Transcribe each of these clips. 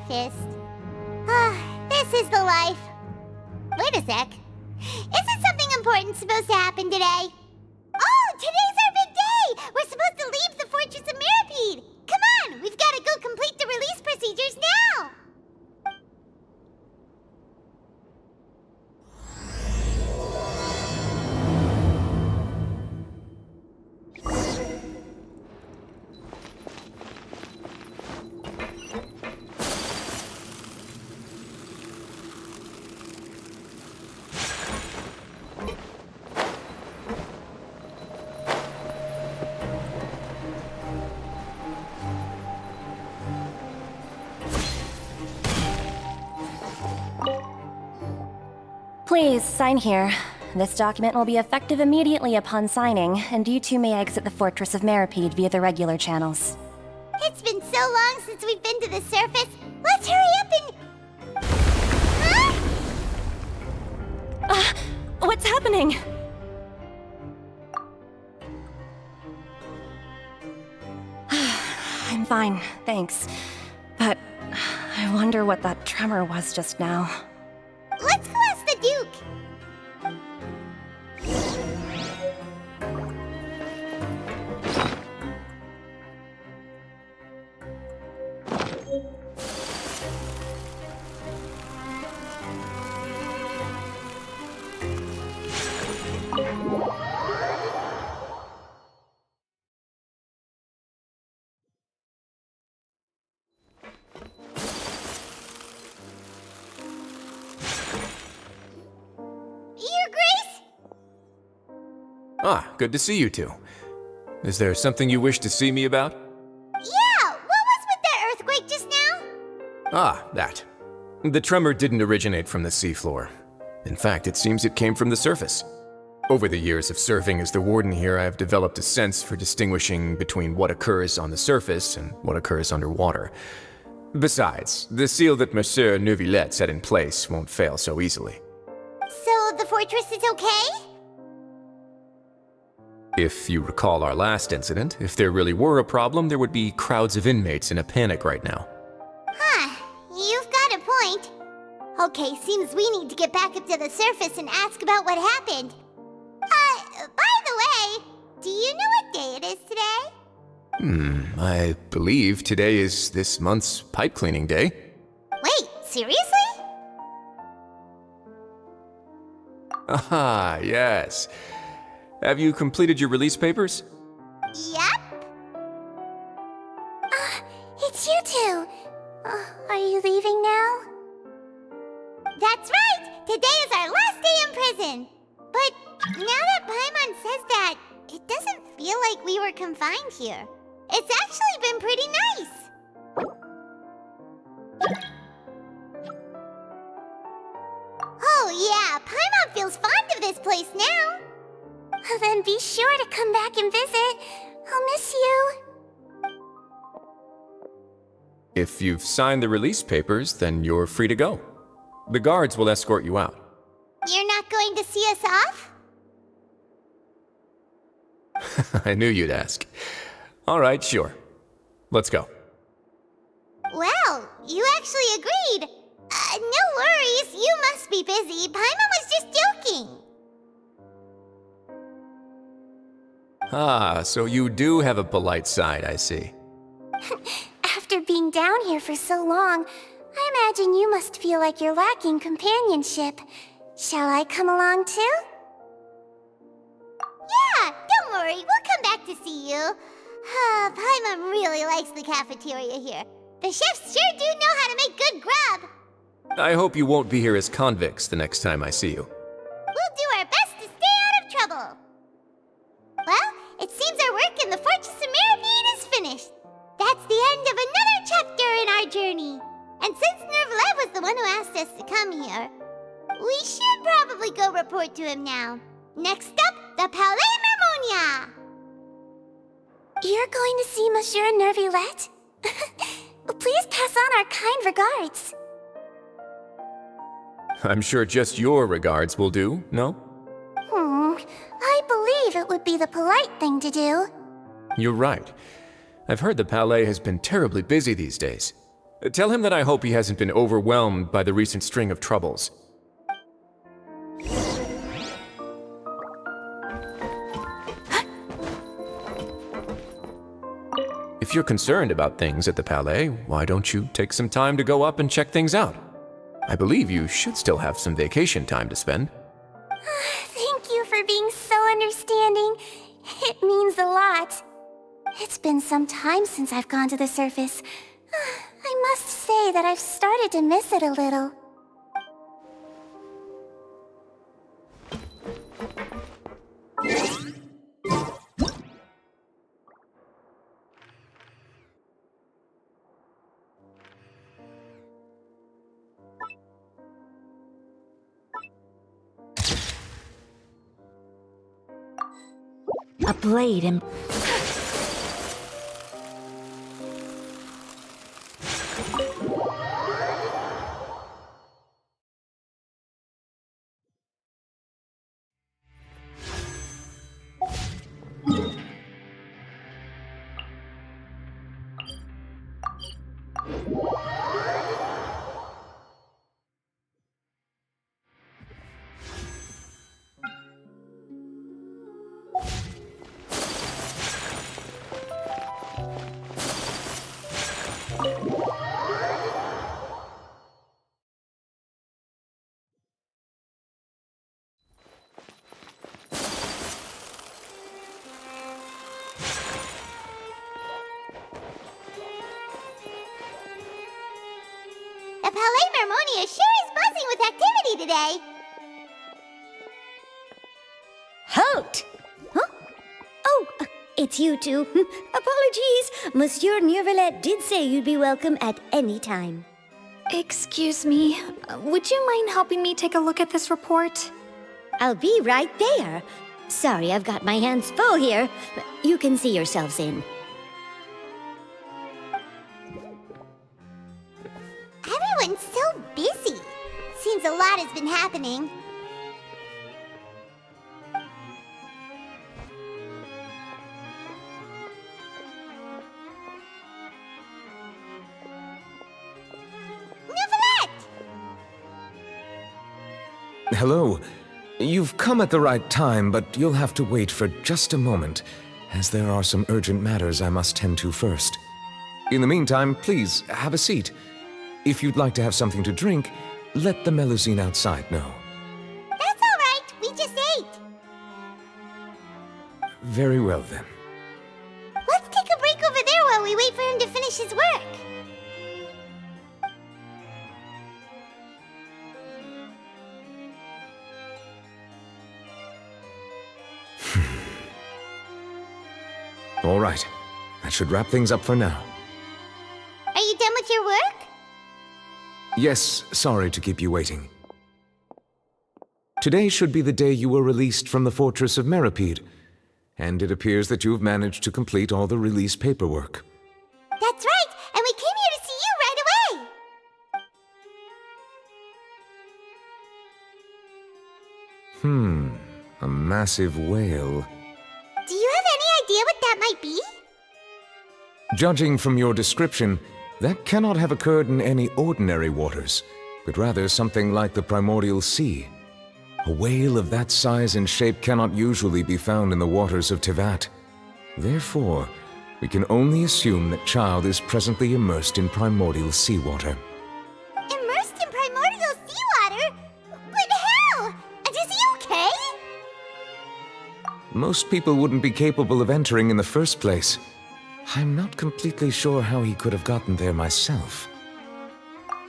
practiced. This is the life. Wait a sec. Isn't something important supposed to happen today? Oh, today's our big day! We're supposed to leave the Fortress of Mirapede! Come on, we've got to go complete the release procedures now! Please, sign here. This document will be effective immediately upon signing, and you two may exit the Fortress of Mirapede via the regular channels. It's been so long since we've been to the surface. Let's hurry up and... Huh? What's happening? I'm fine, thanks. But I wonder what that tremor was just now. Let's go ask the Duke. Ah, good to see you two. Is there something you wish to see me about? Yeah, what was with that earthquake just now? Ah, that. The tremor didn't originate from the seafloor. In fact, it seems it came from the surface. Over the years of serving as the warden here, I have developed a sense for distinguishing between what occurs on the surface and what occurs underwater. Besides, the seal that Monsieur Neuvillette set in place won't fail so easily. So the fortress is okay? If you recall our last incident, if there really were a problem, there would be crowds of inmates in a panic right now. Huh, you've got a point. Okay, seems we need to get back up to the surface and ask about what happened. By the way, do you know what day it is today? I believe today is this month's pipe cleaning day. Wait, seriously? Ah, yes. Have you completed your release papers? Yep. It's you two. Are you leaving now? That's right! Today is our last day in prison! But now that Paimon says that, it doesn't feel like we were confined here. It's actually been pretty nice. Oh yeah, Paimon feels fond of this place now. Then be sure to come back and visit. I'll miss you. If you've signed the release papers, then you're free to go. The guards will escort you out. You're not going to see us off? I knew you'd ask. All right, sure. Let's go. Well, you actually agreed. No worries, you must be busy. Paimon was just joking. Ah, so you do have a polite side, I see. After being down here for so long, I imagine you must feel like you're lacking companionship. Shall I come along too? Yeah, don't worry, we'll come back to see you. Paimon really likes the cafeteria here. The chefs sure do know how to make good grub. I hope you won't be here as convicts the next time I see you. We'll do our best to stay out of trouble. Well, it seems our work in the Fortress of Mirapede is finished. That's the end of another chapter in our journey. And since Nervalet was the one who asked us to come here, we should probably go report to him now. Next up, the Palais Mermonia. You're going to see Monsieur Neuvillette? Please pass on our kind regards. I'm sure just your regards will do, no? I believe it would be the polite thing to do. You're right. I've heard the Palais has been terribly busy these days. Tell him that I hope he hasn't been overwhelmed by the recent string of troubles. If you're concerned about things at the Palais, why don't you take some time to go up and check things out? I believe you should still have some vacation time to spend. Thank you for being so understanding. It means a lot. It's been some time since I've gone to the surface. I must say that I've started to miss it a little. A blade and... The Palais Mermonia sure is buzzing with activity today. Halt! Huh? Oh, it's you two. Apologies. Monsieur Neurvalette did say you'd be welcome at any time. Excuse me, would you mind helping me take a look at this report? I'll be right there. Sorry, I've got my hands full here. You can see yourselves in. Everyone's so busy. Seems a lot has been happening. Neuvillette! Hello. You've come at the right time, but you'll have to wait for just a moment, as there are some urgent matters I must tend to first. In the meantime, please, have a seat. If you'd like to have something to drink, let the Melusine outside know. That's all right. We just ate. Very well, then. Let's take a break over there while we wait for him to finish his work. All right. That should wrap things up for now. Are you done with your work? Yes, sorry to keep you waiting. Today should be the day you were released from the Fortress of Meripede, and it appears that you have managed to complete all the release paperwork. That's right, and we came here to see you right away. A massive whale. Do you have any idea what that might be? Judging from your description, that cannot have occurred in any ordinary waters, but rather something like the primordial sea. A whale of that size and shape cannot usually be found in the waters of Teyvat. Therefore, we can only assume that Child is presently immersed in primordial seawater. Immersed in primordial seawater? But how? And is he okay? Most people wouldn't be capable of entering in the first place. I'm not completely sure how he could have gotten there myself.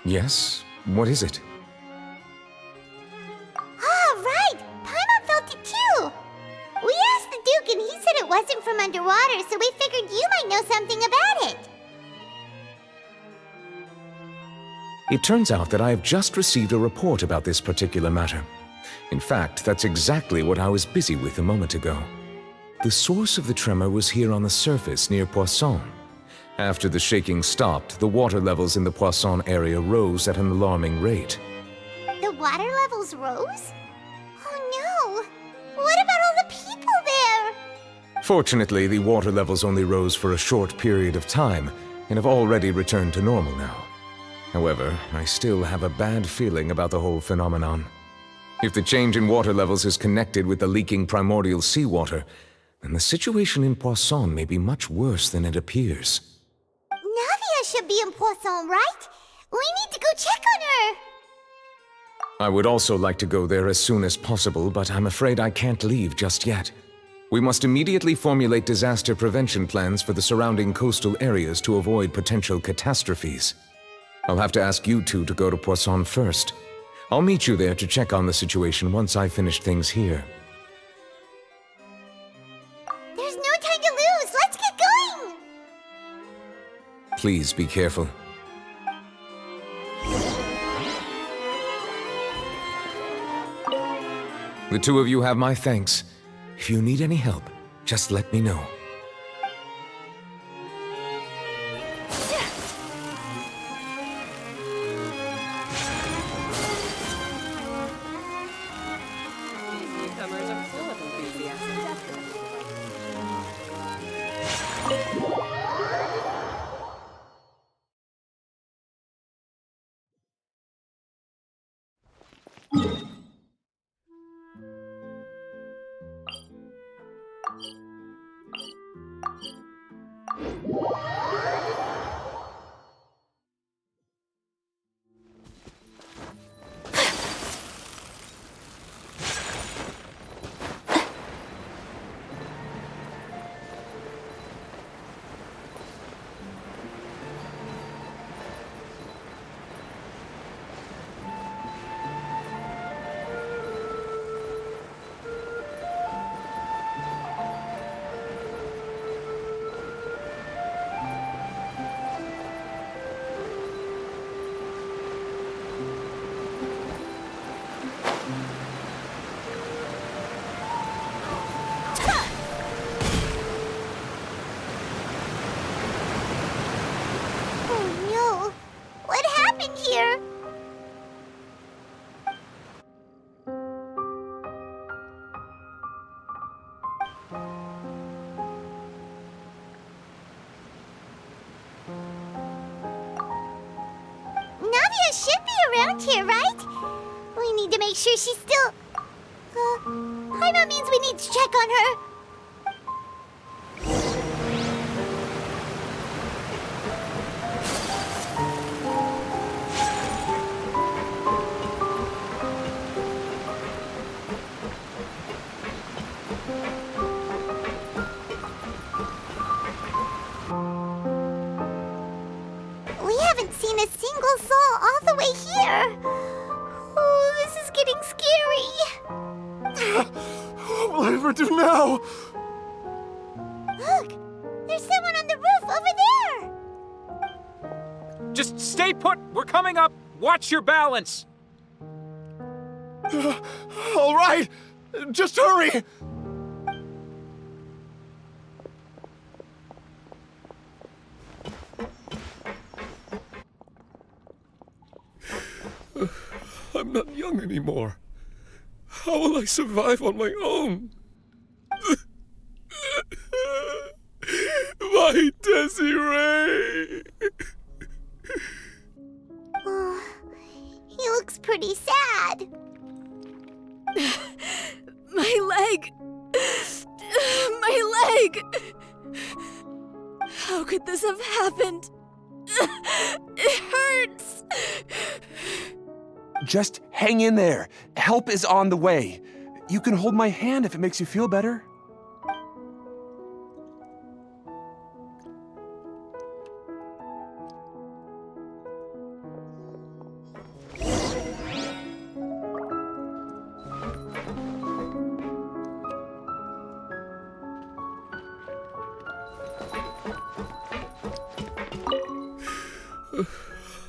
Yes? What is it? Ah, right! Paimon felt it too! We asked the Duke and he said it wasn't from underwater, so we figured you might know something about it. It turns out that I have just received a report about this particular matter. In fact, that's exactly what I was busy with a moment ago. The source of the tremor was here on the surface near Poisson. After the shaking stopped, the water levels in the Poisson area rose at an alarming rate. The water levels rose? Oh no! What about all the people there? Fortunately, the water levels only rose for a short period of time and have already returned to normal now. However, I still have a bad feeling about the whole phenomenon. If the change in water levels is connected with the leaking primordial seawater, then the situation in Poisson may be much worse than it appears. Navia should be in Poisson, right? We need to go check on her! I would also like to go there as soon as possible, but I'm afraid I can't leave just yet. We must immediately formulate disaster prevention plans for the surrounding coastal areas to avoid potential catastrophes. I'll have to ask you two to go to Poisson first. I'll meet you there to check on the situation once I've finished things here. There's no time to lose! Let's get going! Please be careful. The two of you have my thanks. If you need any help, just let me know. Navia should be around here, right? We need to make sure she's still... Paimon means we need to check on her. We haven't seen a single soul all the way here. Oh, this is getting scary. What will I ever do now? Look, there's someone on the roof over there. Just stay put! We're coming up! Watch your balance! All right, just hurry! I'm not young anymore. How will I survive on my own? My Desiree! Oh, he looks pretty sad. My leg! My leg! How could this have happened? It hurts! Just hang in there. Help is on the way. You can hold my hand if it makes you feel better.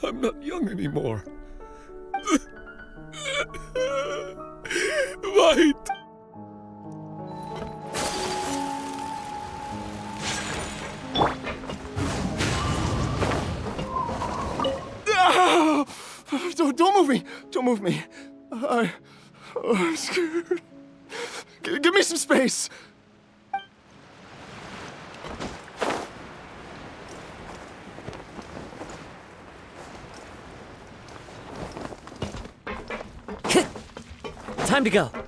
I'm not young anymore. Right. Ah! Don't move me! Don't move me! I'm scared. Give me some space! Time to go. Oh,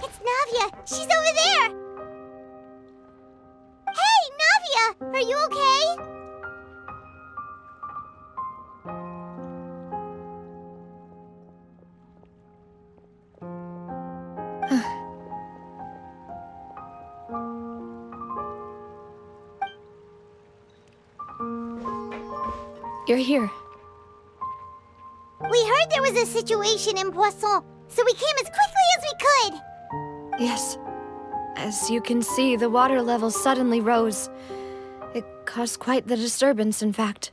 it's Navia! She's over there! Hey, Navia! Are you okay? You're here. We heard there was a situation in Poisson, so we came as quickly as we could! Yes. As you can see, the water level suddenly rose. It caused quite the disturbance, in fact.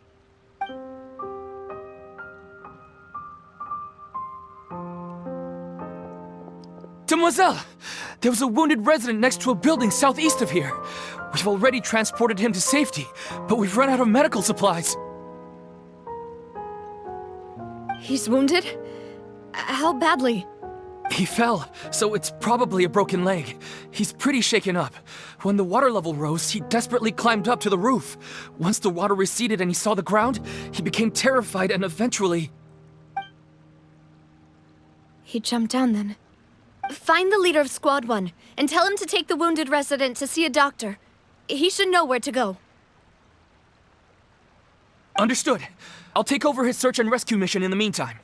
Demoiselle! There was a wounded resident next to a building southeast of here. We've already transported him to safety, but we've run out of medical supplies. He's wounded? How badly? He fell, so it's probably a broken leg. He's pretty shaken up. When the water level rose, he desperately climbed up to the roof. Once the water receded and he saw the ground, he became terrified and eventually... He jumped down then. Find the leader of Squad 1 and tell him to take the wounded resident to see a doctor. He should know where to go. Understood. I'll take over his search and rescue mission in the meantime.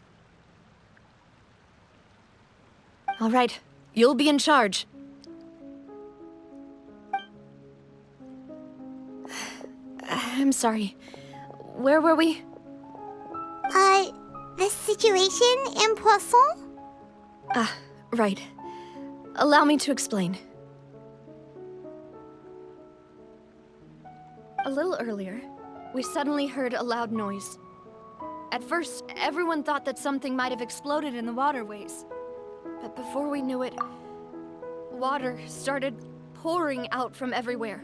All right, you'll be in charge. I'm sorry. Where were we? The situation in Poisson? Ah, right. Allow me to explain. A little earlier, we suddenly heard a loud noise. At first, everyone thought that something might have exploded in the waterways. But before we knew it, water started pouring out from everywhere.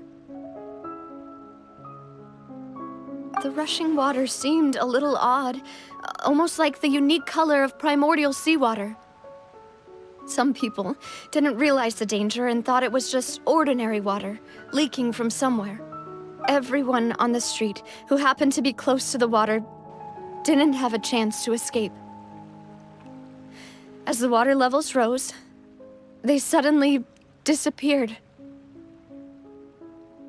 The rushing water seemed a little odd, almost like the unique color of primordial seawater. Some people didn't realize the danger and thought it was just ordinary water, leaking from somewhere. Everyone on the street who happened to be close to the water didn't have a chance to escape. As the water levels rose, they suddenly disappeared.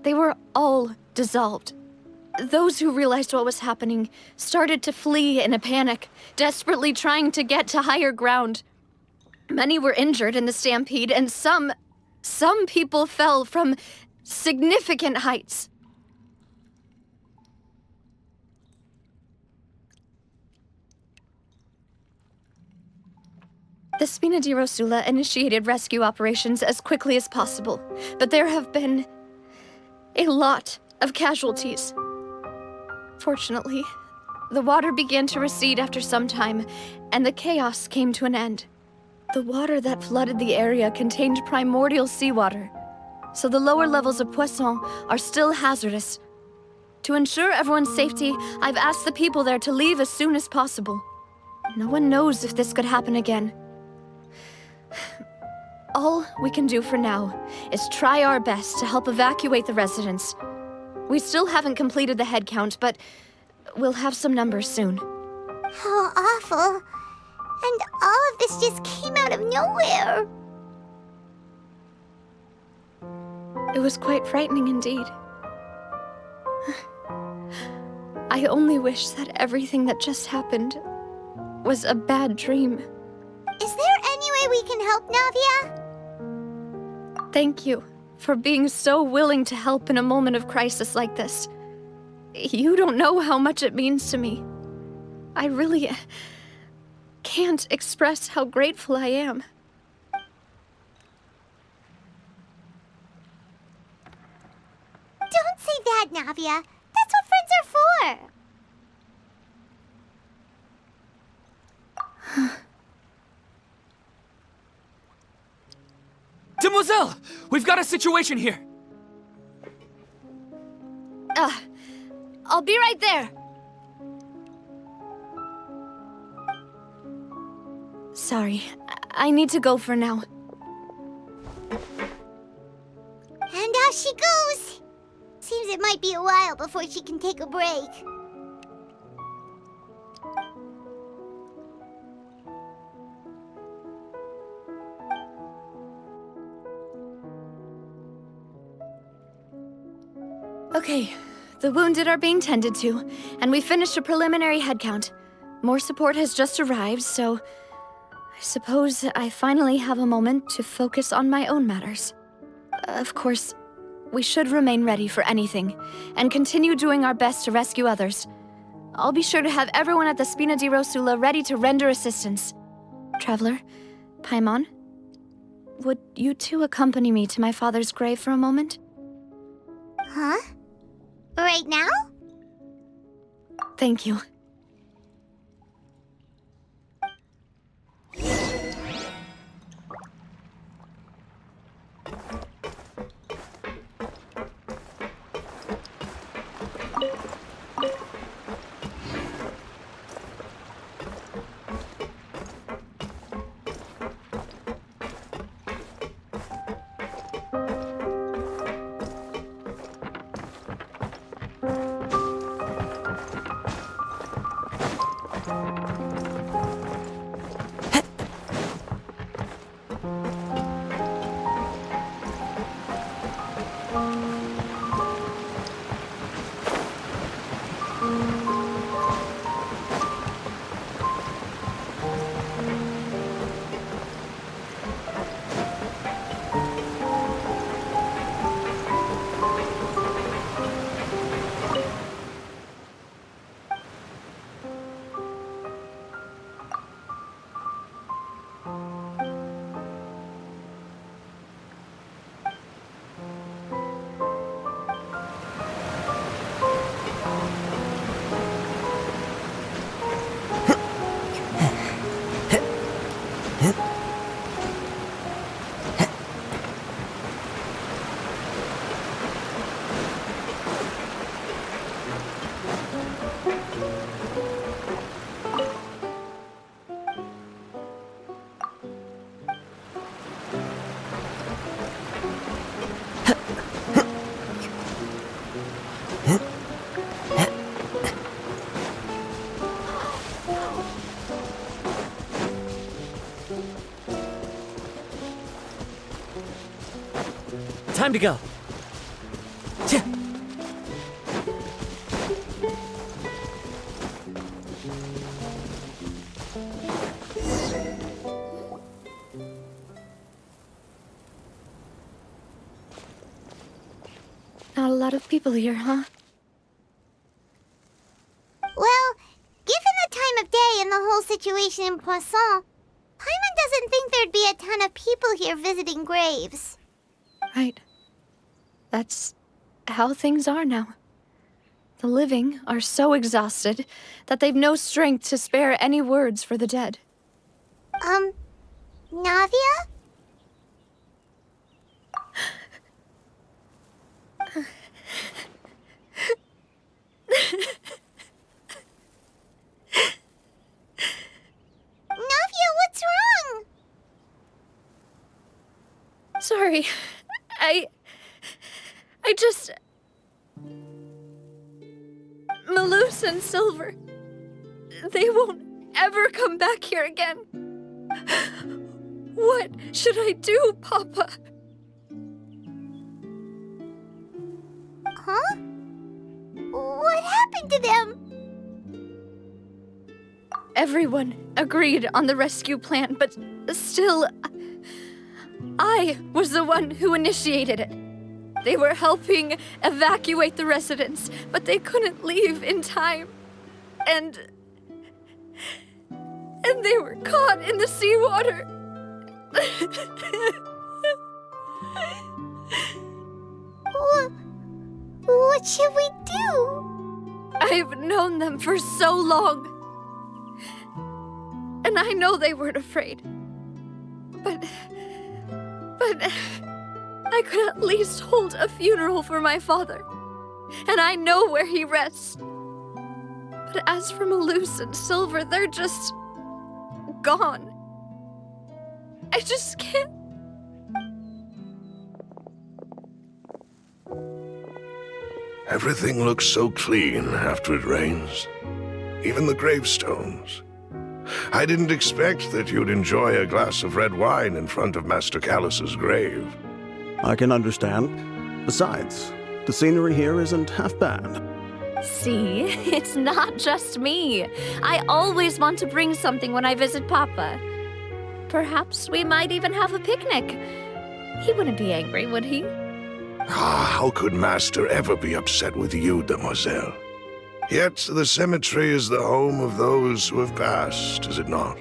They were all dissolved. Those who realized what was happening started to flee in a panic, desperately trying to get to higher ground. Many were injured in the stampede, and some people fell from significant heights. The Spina di Rosula initiated rescue operations as quickly as possible, but there have been a lot of casualties. Fortunately, the water began to recede after some time, and the chaos came to an end. The water that flooded the area contained primordial seawater, so the lower levels of Poisson are still hazardous. To ensure everyone's safety, I've asked the people there to leave as soon as possible. No one knows if this could happen again. All we can do for now is try our best to help evacuate the residents. We still haven't completed the head count, but we'll have some numbers soon. How awful. And all of this just came out of nowhere. It was quite frightening indeed. I only wish that everything that just happened was a bad dream. Is there any way we can help, Navia? Thank you for being so willing to help in a moment of crisis like this. You don't know how much it means to me. I really can't express how grateful I am. Don't say that, Navia. That's what friends are for. Demoiselle! We've got a situation here! I'll be right there. Sorry, I need to go for now. And out she goes. Seems seems it might be a while before she can take a break. Okay, the wounded are being tended to, and we finished a preliminary head count. More support has just arrived, so I suppose I finally have a moment to focus on my own matters. Of course, we should remain ready for anything, and continue doing our best to rescue others. I'll be sure to have everyone at the Spina di Rosula ready to render assistance. Traveler, Paimon, would you two accompany me to my father's grave for a moment? Huh? Right now? Thank you. Time to go. Not a lot of people here, huh? Well, given the time of day and the whole situation in Poisson, Paimon doesn't think there'd be a ton of people here visiting graves. Right. That's how things are now. The living are so exhausted that they've no strength to spare any words for the dead. Navia? Navia, what's wrong? Sorry. I just... Malus and Silver, they won't ever come back here again. What should I do, Papa? Huh? What happened to them? Everyone agreed on the rescue plan, but still, I was the one who initiated it. They were helping evacuate the residents, but they couldn't leave in time. And they were caught in the seawater. What should we do? I've known them for so long. And I know they weren't afraid. But I could at least hold a funeral for my father. And I know where he rests. But as for Malus and Silver, they're just gone. I just can't. Everything looks so clean after it rains. Even the gravestones. I didn't expect that you'd enjoy a glass of red wine in front of Master Callus's grave. I can understand. Besides, the scenery here isn't half bad. See, it's not just me. I always want to bring something when I visit Papa. Perhaps we might even have a picnic. He wouldn't be angry, would he? How could Master ever be upset with you, Demoiselle? Yet the cemetery is the home of those who have passed, is it not?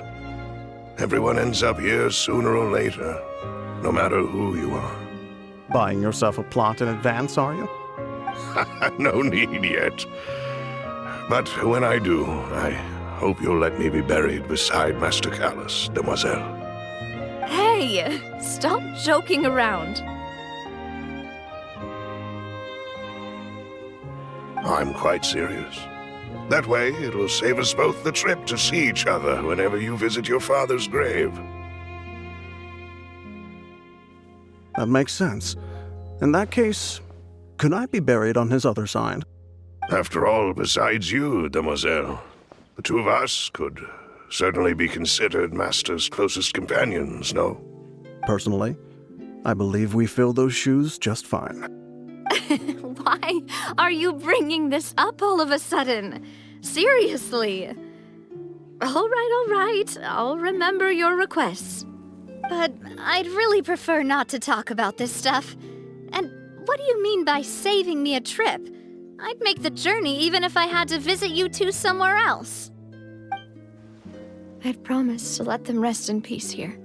Everyone ends up here sooner or later, no matter who you are. Buying yourself a plot in advance, are you? No need yet. But when I do, I hope you'll let me be buried beside Master Callus, Demoiselle. Hey, stop joking around. I'm quite serious. That way, it will save us both the trip to see each other whenever you visit your father's grave. That makes sense. In that case, could I be buried on his other side? After all, besides you, Demoiselle, the two of us could certainly be considered Master's closest companions, no? Personally, I believe we fill those shoes just fine. Why are you bringing this up all of a sudden? Seriously. All right. I'll remember your requests. But I'd really prefer not to talk about this stuff. And what do you mean by saving me a trip? I'd make the journey even if I had to visit you two somewhere else. I'd promised to let them rest in peace here.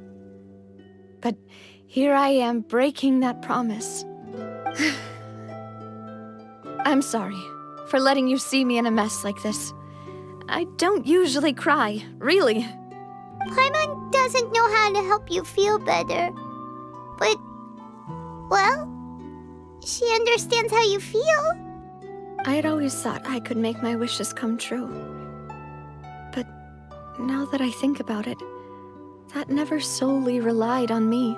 But here I am breaking that promise. I'm sorry for letting you see me in a mess like this. I don't usually cry, really. Paimon doesn't know how to help you feel better. But, well, she understands how you feel. I had always thought I could make my wishes come true. But now that I think about it, that never solely relied on me.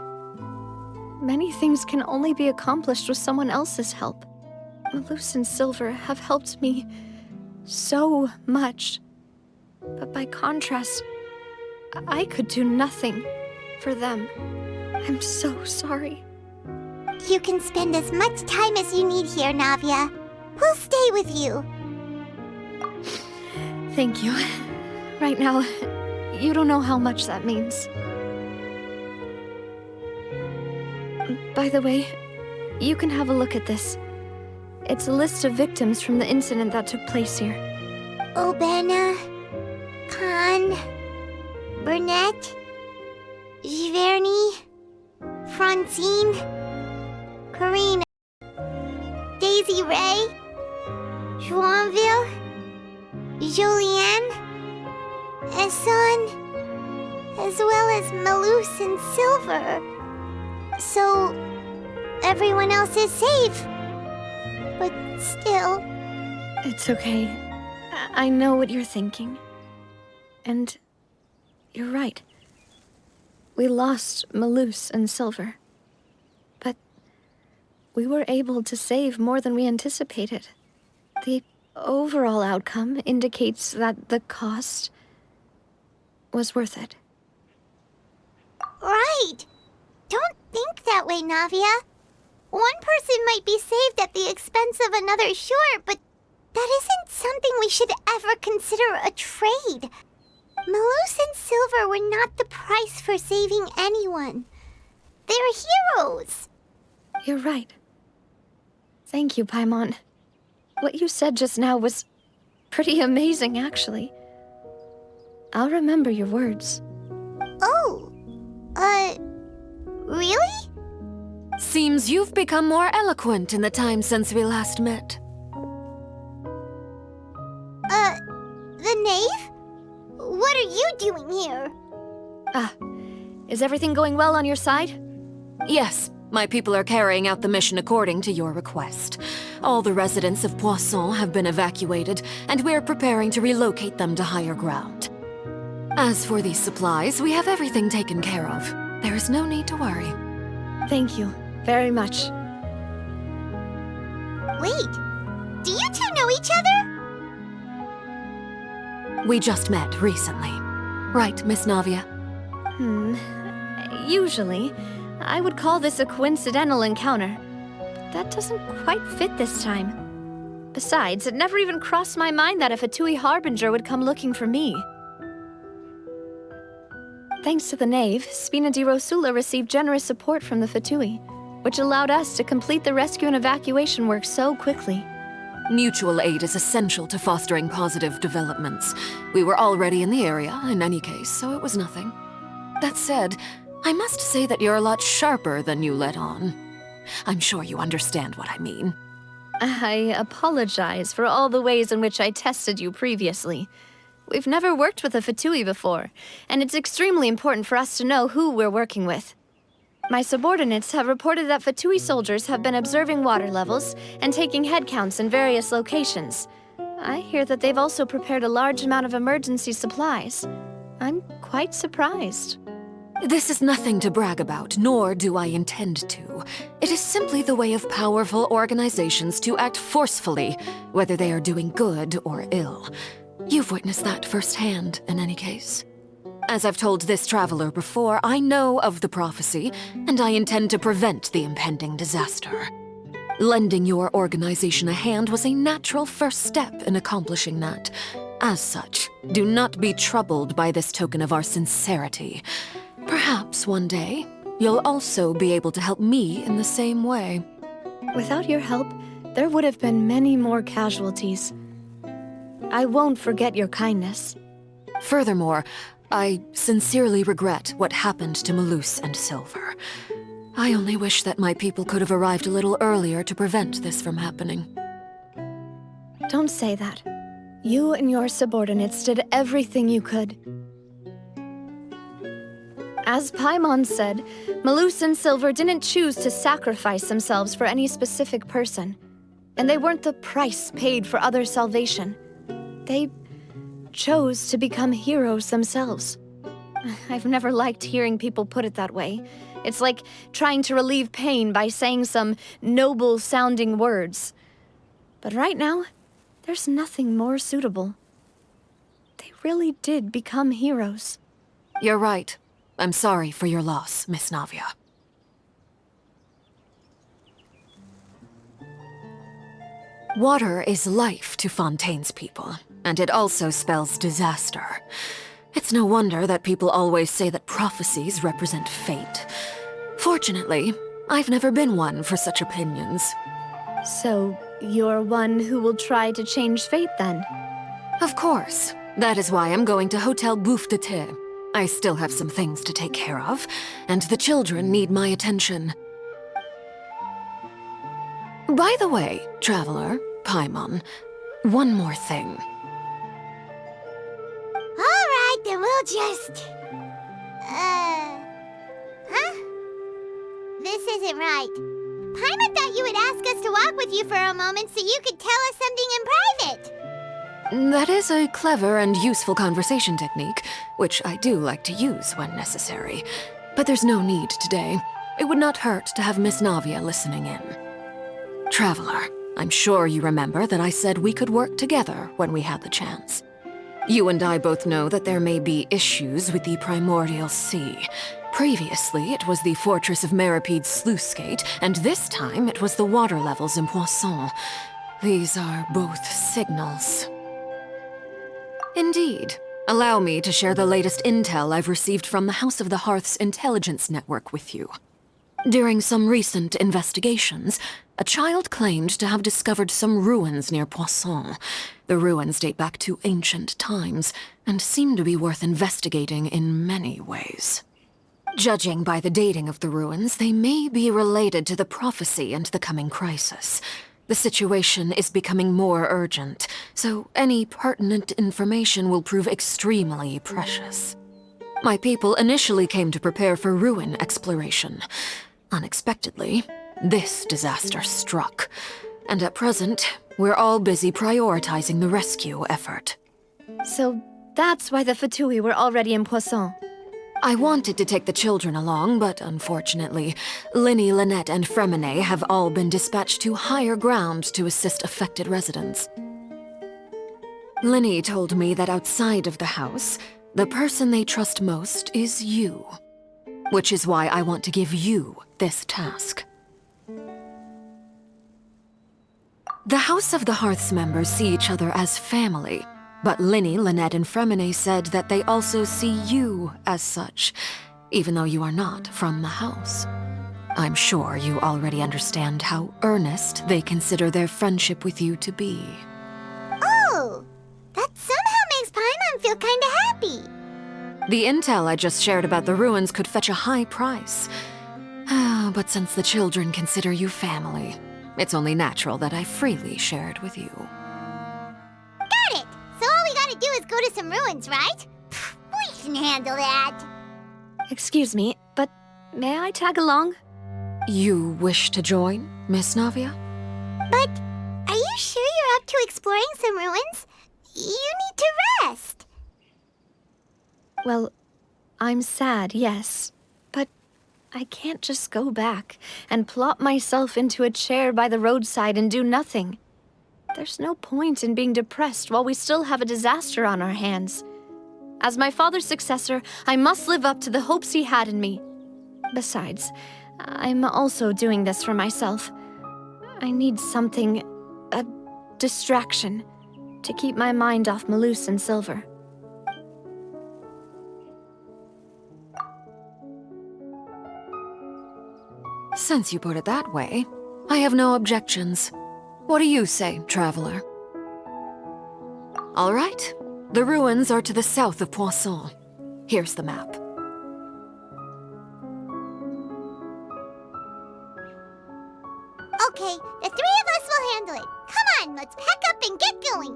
Many things can only be accomplished with someone else's help. Malus and Silver have helped me so much. But by contrast, I could do nothing for them. I'm so sorry. You can spend as much time as you need here, Navia. We'll stay with you. Thank you. Right now, you don't know how much that means. By the way, you can have a look at this. It's a list of victims from the incident that took place here. Obena, Khan, Burnett, Giverny, Francine, Karina, Daisy Ray, Joinville, Julianne, Esson, as well as Malus and Silver. So, everyone else is safe. But still... It's okay. I know what you're thinking. And you're right. We lost Malus and Silver. But we were able to save more than we anticipated. The overall outcome indicates that the cost was worth it. Right! Don't think that way, Navia. One person might be saved at the expense of another, sure, but that isn't something we should ever consider a trade. Malus and Silver were not the price for saving anyone. They're heroes. You're right. Thank you, Paimon. What you said just now was pretty amazing, actually. I'll remember your words. Oh, really? Seems you've become more eloquent in the time since we last met. The knave? What are you doing here? Is everything going well on your side? Yes, my people are carrying out the mission according to your request. All the residents of Poisson have been evacuated, and we're preparing to relocate them to higher ground. As for these supplies, we have everything taken care of. There is no need to worry. Thank you very much. Wait, know each other? We just met recently. Right, Miss Navia? Usually, I would call this a coincidental encounter. But that doesn't quite fit this time. Besides, it never even crossed my mind that a Fatui Harbinger would come looking for me. Thanks to the Knave, Spina di Rosula received generous support from the Fatui, which allowed us to complete the rescue and evacuation work so quickly. Mutual aid is essential to fostering positive developments. We were already in the area, in any case, so it was nothing. That said, I must say that you're a lot sharper than you let on. I'm sure you understand what I mean. I apologize for all the ways in which I tested you previously. We've never worked with a Fatui before, and it's extremely important for us to know who we're working with. My subordinates have reported that Fatui soldiers have been observing water levels and taking head counts in various locations. I hear that they've also prepared a large amount of emergency supplies. I'm quite surprised. This is nothing to brag about, nor do I intend to. It is simply the way of powerful organizations to act forcefully, whether they are doing good or ill. You've witnessed that firsthand, in any case. As I've told this traveler before, I know of the prophecy, and I intend to prevent the impending disaster. Lending your organization a hand was a natural first step in accomplishing that. As such, do not be troubled by this token of our sincerity. Perhaps one day, you'll also be able to help me in the same way. Without your help, there would have been many more casualties. I won't forget your kindness. Furthermore, I sincerely regret what happened to Malus and Silver. I only wish that my people could have arrived a little earlier to prevent this from happening. Don't say that. You and your subordinates did everything you could. As Paimon said, Malus and Silver didn't choose to sacrifice themselves for any specific person. And they weren't the price paid for other salvation. They chose to become heroes themselves. I've never liked hearing people put it that way. It's like trying to relieve pain by saying some noble-sounding words. But right now, there's nothing more suitable. They really did become heroes. You're right. I'm sorry for your loss, Miss Navia. Water is life to Fontaine's people, and it also spells disaster. It's no wonder that people always say that prophecies represent fate. Fortunately, I've never been one for such opinions. So, you're one who will try to change fate, then? Of course. That is why I'm going to Hotel Bouffe de Thé. I still have some things to take care of, and the children need my attention. By the way, traveler, Paimon, one more thing. Alright, then we'll just... Huh? This isn't right. Paimon thought you would ask us to walk with you for a moment so you could tell us something in private. That is a clever and useful conversation technique, which I do like to use when necessary. But there's no need today. It would not hurt to have Miss Navia listening in. Traveler, I'm sure you remember that I said we could work together when we had the chance. You and I both know that there may be issues with the Primordial Sea. Previously, it was the Fortress of Meripede's sluice gate, and this time it was the water levels in Poisson. These are both signals. Indeed. Allow me to share the latest intel I've received from the House of the Hearth's intelligence network with you. During some recent investigations, a child claimed to have discovered some ruins near Poisson. The ruins date back to ancient times, and seem to be worth investigating in many ways. Judging by the dating of the ruins, they may be related to the prophecy and the coming crisis. The situation is becoming more urgent, so any pertinent information will prove extremely precious. My people initially came to prepare for ruin exploration. Unexpectedly, this disaster struck, and at present, we're all busy prioritizing the rescue effort. So that's why the Fatui were already in Poisson. I wanted to take the children along, but unfortunately, Linny, Lynette, and Fremine have all been dispatched to higher ground to assist affected residents. Linny told me that outside of the house, the person they trust most is you. Which is why I want to give you this task. The House of the Hearth's members see each other as family, but Linny, Lynette, and Fremine said that they also see you as such, even though you are not from the house. I'm sure you already understand how earnest they consider their friendship with you to be. Oh, that somehow makes Paimon feel kinda happy. The intel I just shared about the ruins could fetch a high price. But since the children consider you family, it's only natural that I freely share it with you. Got it! So all we gotta do is go to some ruins, right? We can handle that. Excuse me, but may I tag along? You wish to join, Miss Navia? But are you sure you're up to exploring some ruins? You need to rest. Well, I'm sad, yes. But I can't just go back and plop myself into a chair by the roadside and do nothing. There's no point in being depressed while we still have a disaster on our hands. As my father's successor, I must live up to the hopes he had in me. Besides, I'm also doing this for myself. I need something, a distraction, to keep my mind off Malus and Silver. Since you put it that way, I have no objections. What do you say, traveler? All right. The ruins are to the south of Poisson. Here's the map. Okay, the three of us will handle it. Come on, let's pack up and get going.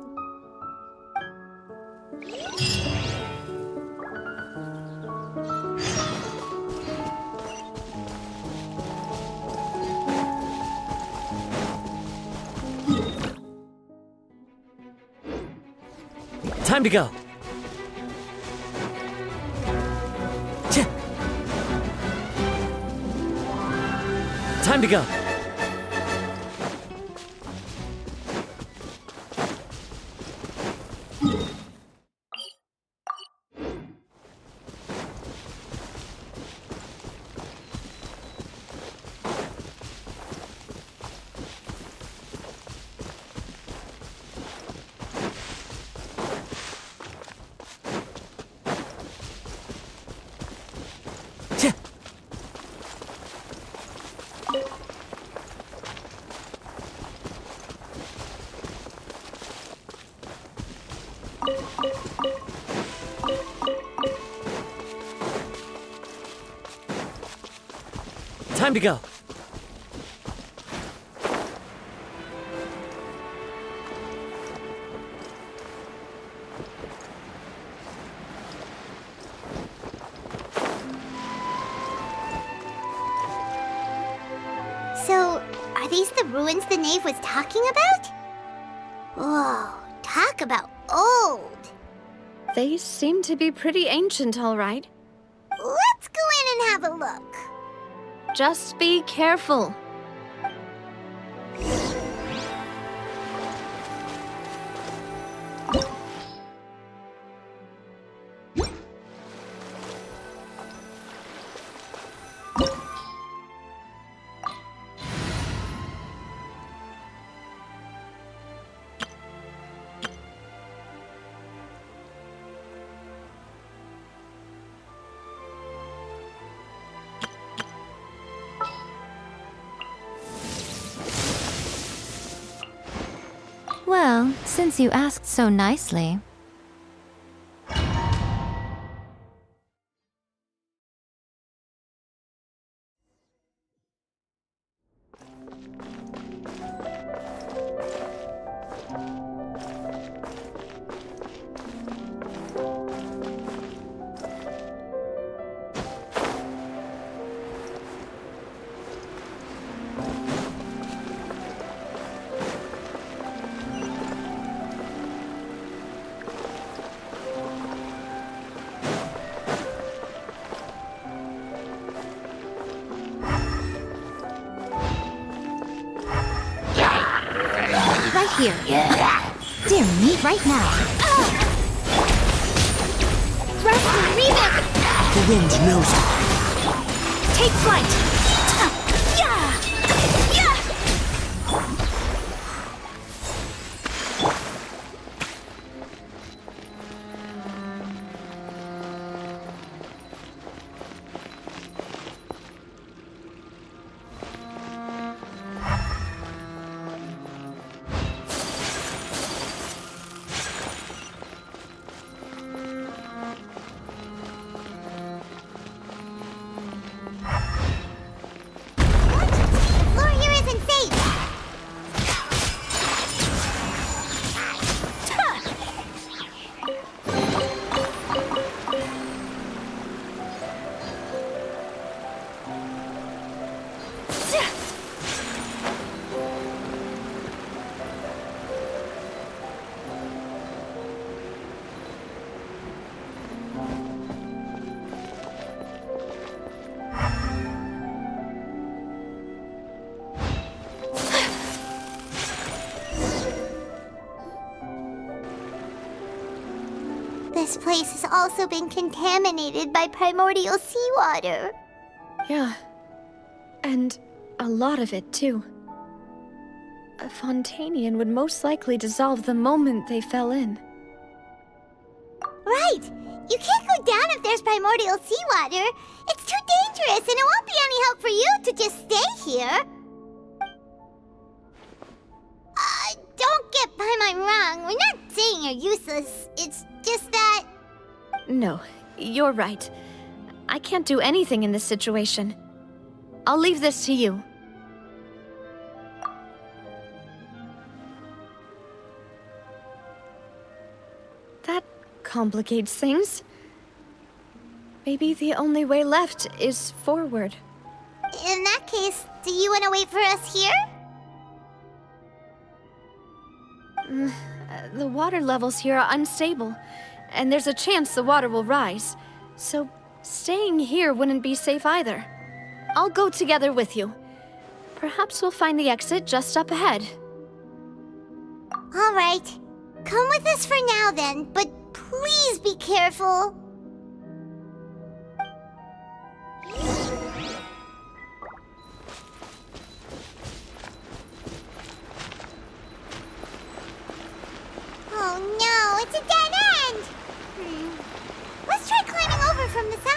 Time to go. Time to go. Time to go. So, are these the ruins the knave was talking about? Whoa, talk about old. They seem to be pretty ancient, all right. Let's go in and have a look. Just be careful. Well, since you asked so nicely. Right here. Yeah. Dear me, right now. Thrust and remake! The wind knows me. Take flight! Yeah! Yeah! Floor here isn't safe! This place has also been contaminated by primordial seawater. Yeah. And a lot of it, too. A Fontanian would most likely dissolve the moment they fell in. Right! You can't go down if there's primordial seawater. It's too dangerous, and it won't be any help for you to just stay here. Don't get by my wrong. We're not saying you're useless. It's just that... No, you're right. I can't do anything in this situation. I'll leave this to you. That complicates things. Maybe the only way left is forward. In that case, do you want to wait for us here? The water levels here are unstable, and there's a chance the water will rise. So staying here wouldn't be safe either. I'll go together with you. Perhaps we'll find the exit just up ahead. All right. Come with us for now then, but please be careful. Oh no, it's a dead end! Let's try climbing over from the side.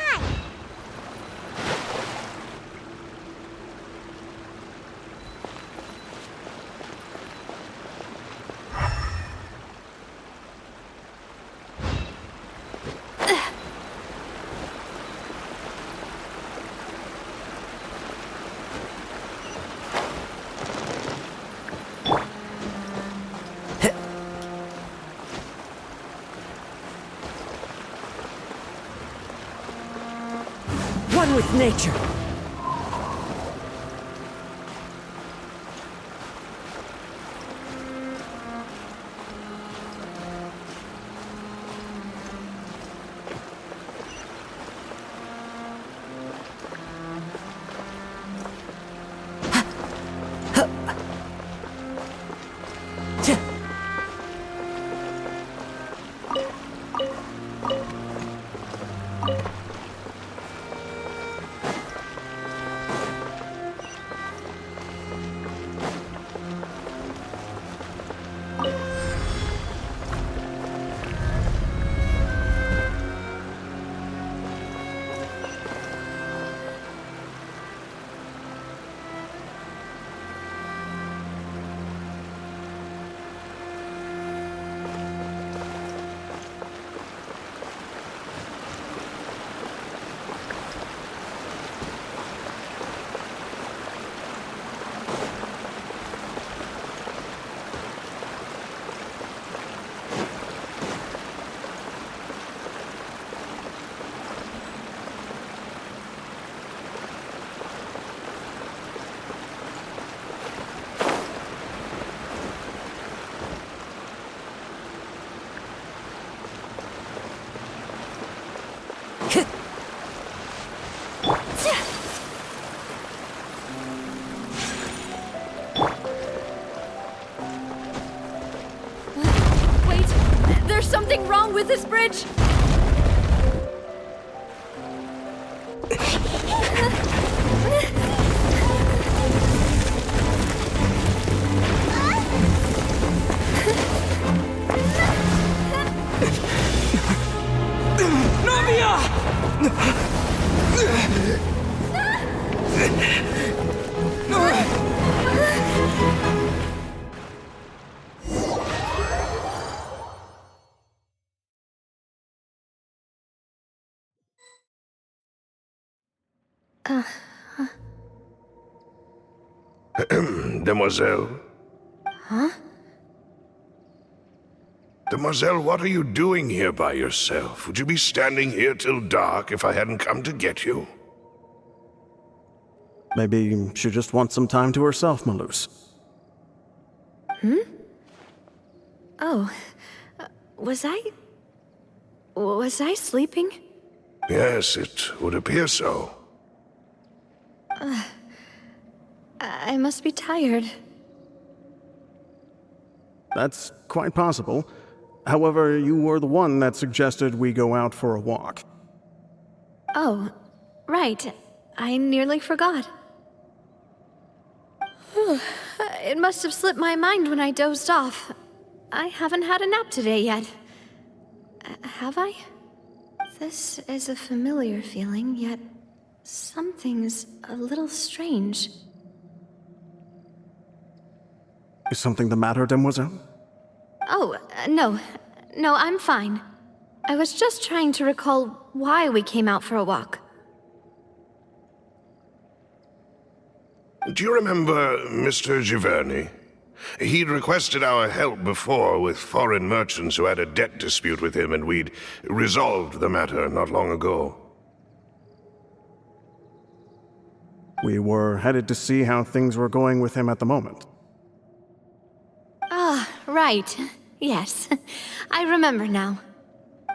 One with nature. with this bridge! Demoiselle? Huh? Demoiselle, what are you doing here by yourself? Would you be standing here till dark if I hadn't come to get you? Maybe she just wants some time to herself, Malus. Hmm? Oh, was I sleeping? Yes, it would appear so. I must be tired. That's quite possible. However, you were the one that suggested we go out for a walk. Oh, right. I nearly forgot. It must have slipped my mind when I dozed off. I haven't had a nap today yet. Have I? This is a familiar feeling, yet something's a little strange. Is something the matter, Demoiselle? Oh, no. No, I'm fine. I was just trying to recall why we came out for a walk. Do you remember Mr. Giverny? He'd requested our help before with foreign merchants who had a debt dispute with him, and we'd resolved the matter not long ago. We were headed to see how things were going with him at the moment. Ah, right. Yes. I remember now.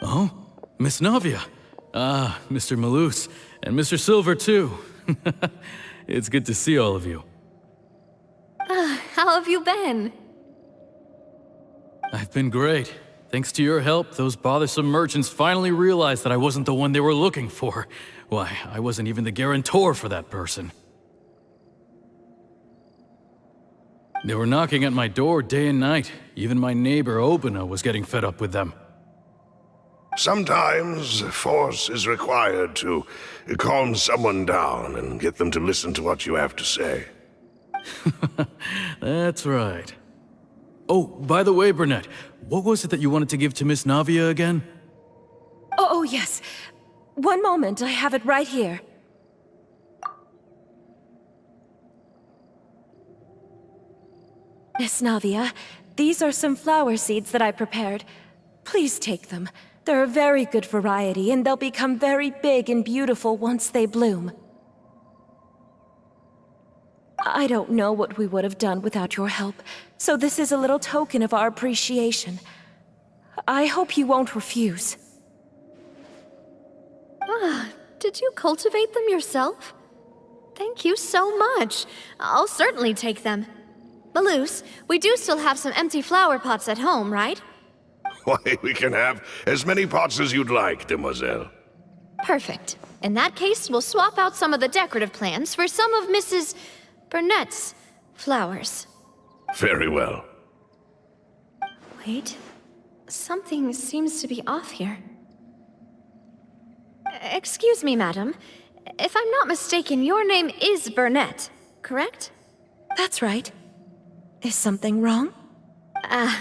Oh, Miss Navia. Ah, Mr. Malus, and Mr. Silver, too. It's good to see all of you. How have you been? I've been great. Thanks to your help, those bothersome merchants finally realized that I wasn't the one they were looking for. Why, I wasn't even the guarantor for that person. They were knocking at my door day and night. Even my neighbor, Obina, was getting fed up with them. Sometimes force is required to calm someone down and get them to listen to what you have to say. That's right. Oh, by the way, Burnett, what was it that you wanted to give to Miss Navia again? Oh, yes. One moment, I have it right here. Miss Navia, these are some flower seeds that I prepared. Please take them. They're a very good variety, and they'll become very big and beautiful once they bloom. I don't know what we would have done without your help, so this is a little token of our appreciation. I hope you won't refuse. Ah, did you cultivate them yourself? Thank you so much. I'll certainly take them. Malus, we do still have some empty flower pots at home, right? Why, we can have as many pots as you'd like, Demoiselle. Perfect. In that case, we'll swap out some of the decorative plants for some of Mrs. Burnett's flowers. Very well. Wait. Something seems to be off here. Excuse me, madam. If I'm not mistaken, your name is Burnett, correct? That's right. Is something wrong?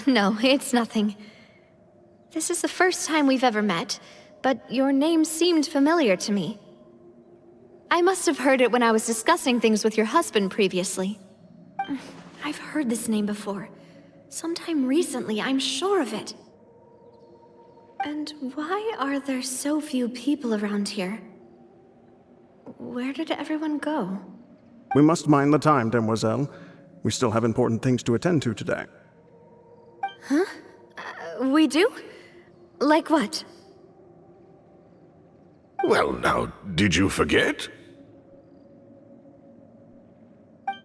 No, it's nothing. This is the first time we've ever met, but your name seemed familiar to me. I must have heard it when I was discussing things with your husband previously. I've heard this name before. Sometime recently, I'm sure of it. And why are there so few people around here? Where did everyone go? We must mind the time, Demoiselle. We still have important things to attend to today. Huh? We do? Like what? Well, now, did you forget?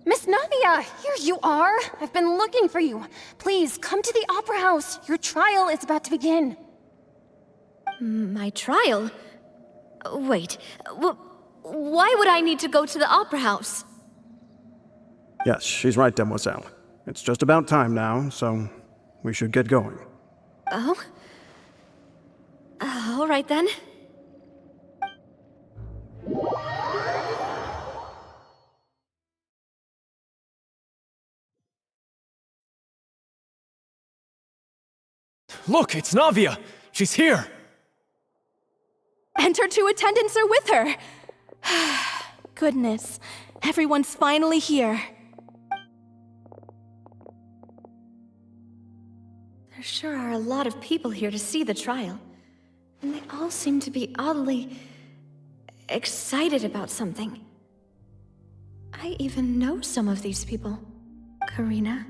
Miss Navia, here you are. I've been looking for you. Please, come to the Opera House. Your trial is about to begin. My trial? Wait, why would I need to go to the opera house? Yes, she's right, Demoiselle. It's just about time now, so we should get going. Oh? All right then. Look, it's Navia! She's here! And her two attendants are with her! Goodness, everyone's finally here. There sure are a lot of people here to see the trial. And they all seem to be oddly excited about something. I even know some of these people. Karina,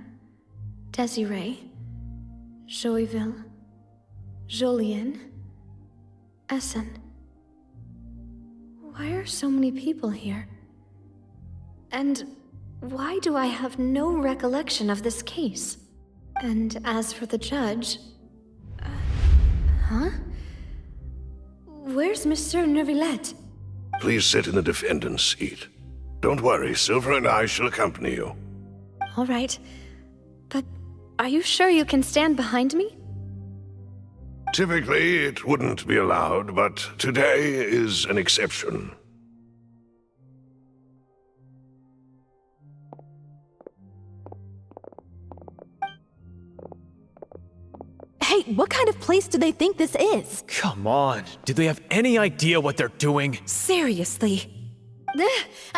Desiree, Joyville, Jolien, Essen. Why are so many people here? And why do I have no recollection of this case? And as for the judge... huh? Where's Monsieur Neuvillette? Please sit in the defendant's seat. Don't worry, Silver and I shall accompany you. All right. But are you sure you can stand behind me? Typically, it wouldn't be allowed, but today is an exception. Hey, what kind of place do they think this is? Come on, do they have any idea what they're doing? Seriously.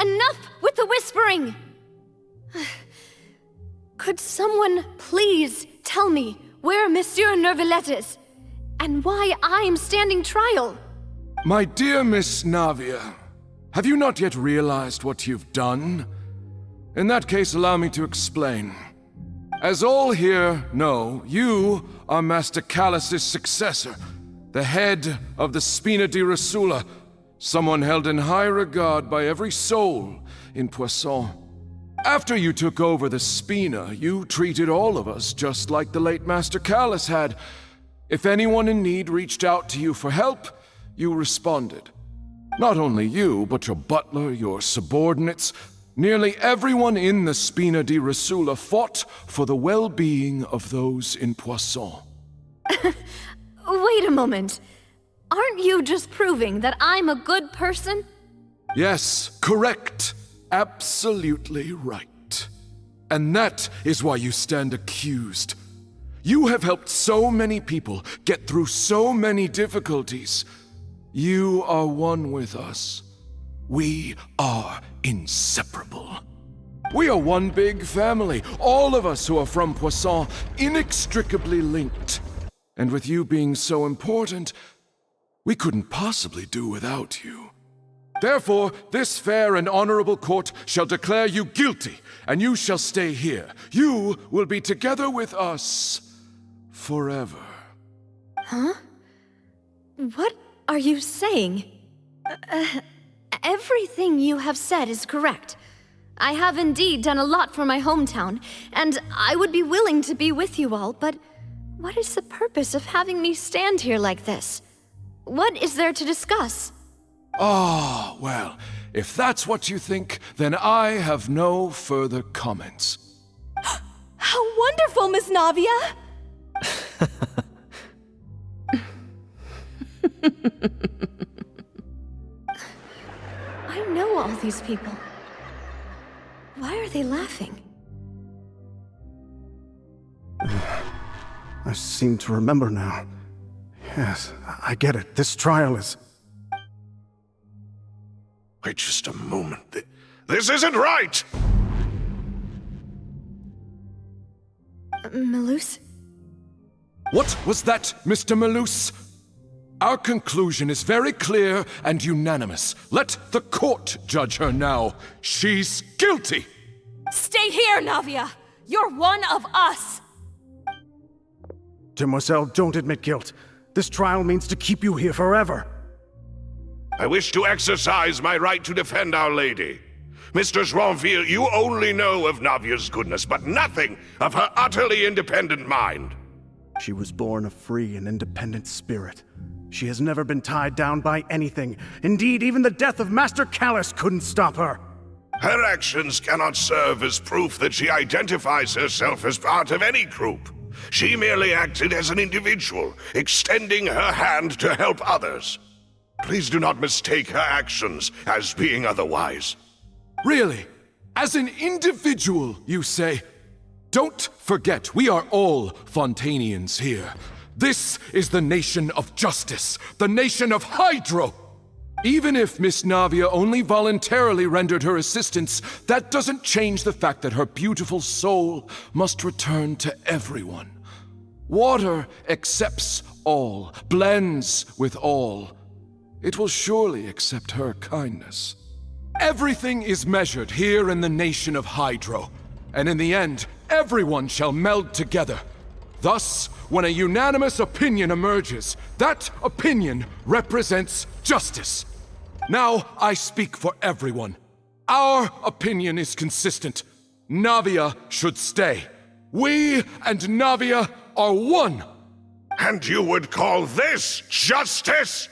Enough with the whispering! Could someone please tell me where Monsieur Neuvillette is? And why I'm standing trial? My dear Miss Navia, have you not yet realized what you've done? In that case, allow me to explain. As all here know, you are Master Callus's successor, the head of the Spina di Rosula, someone held in high regard by every soul in Poisson. After you took over the Spina, you treated all of us just like the late Master Callus had. If anyone in need reached out to you for help, you responded. Not only you, but your butler, your subordinates, nearly everyone in the Spina di Rosula fought for the well-being of those in Poisson. Wait a moment. Aren't you just proving that I'm a good person? Yes, correct. Absolutely right. And that is why you stand accused. You have helped so many people get through so many difficulties. You are one with us. We are inseparable. We are one big family, all of us who are from Poisson, inextricably linked. And with you being so important, we couldn't possibly do without you. Therefore, this fair and honorable court shall declare you guilty, and you shall stay here. You will be together with us forever. Huh? What are you saying? Everything you have said is correct. I have indeed done a lot for my hometown, and I would be willing to be with you all, but what is the purpose of having me stand here like this? What is there to discuss? Ah, well, if that's what you think, then I have no further comments. How wonderful, Miss Navia! I know all these people. Why are they laughing? I seem to remember now. Yes, I get it. This trial is... Wait just a moment. This isn't right! Malus? What was that, Mr. Malus? Our conclusion is very clear and unanimous. Let the court judge her now. She's guilty! Stay here, Navia! You're one of us! Demoiselle, don't admit guilt. This trial means to keep you here forever. I wish to exercise my right to defend Our Lady. Mr. Joinville, you only know of Navia's goodness, but nothing of her utterly independent mind. She was born a free and independent spirit. She has never been tied down by anything. Indeed, even the death of Master Callus couldn't stop her. Her actions cannot serve as proof that she identifies herself as part of any group. She merely acted as an individual, extending her hand to help others. Please do not mistake her actions as being otherwise. Really? As an individual, you say? Don't forget, we are all Fontanians here. This is the nation of justice, the nation of Hydro! Even if Miss Navia only voluntarily rendered her assistance, that doesn't change the fact that her beautiful soul must return to everyone. Water accepts all, blends with all. It will surely accept her kindness. Everything is measured here in the nation of Hydro, and in the end, everyone shall meld together. Thus, when a unanimous opinion emerges, that opinion represents justice. Now I speak for everyone. Our opinion is consistent. Navia should stay. We and Navia are one. And you would call this justice?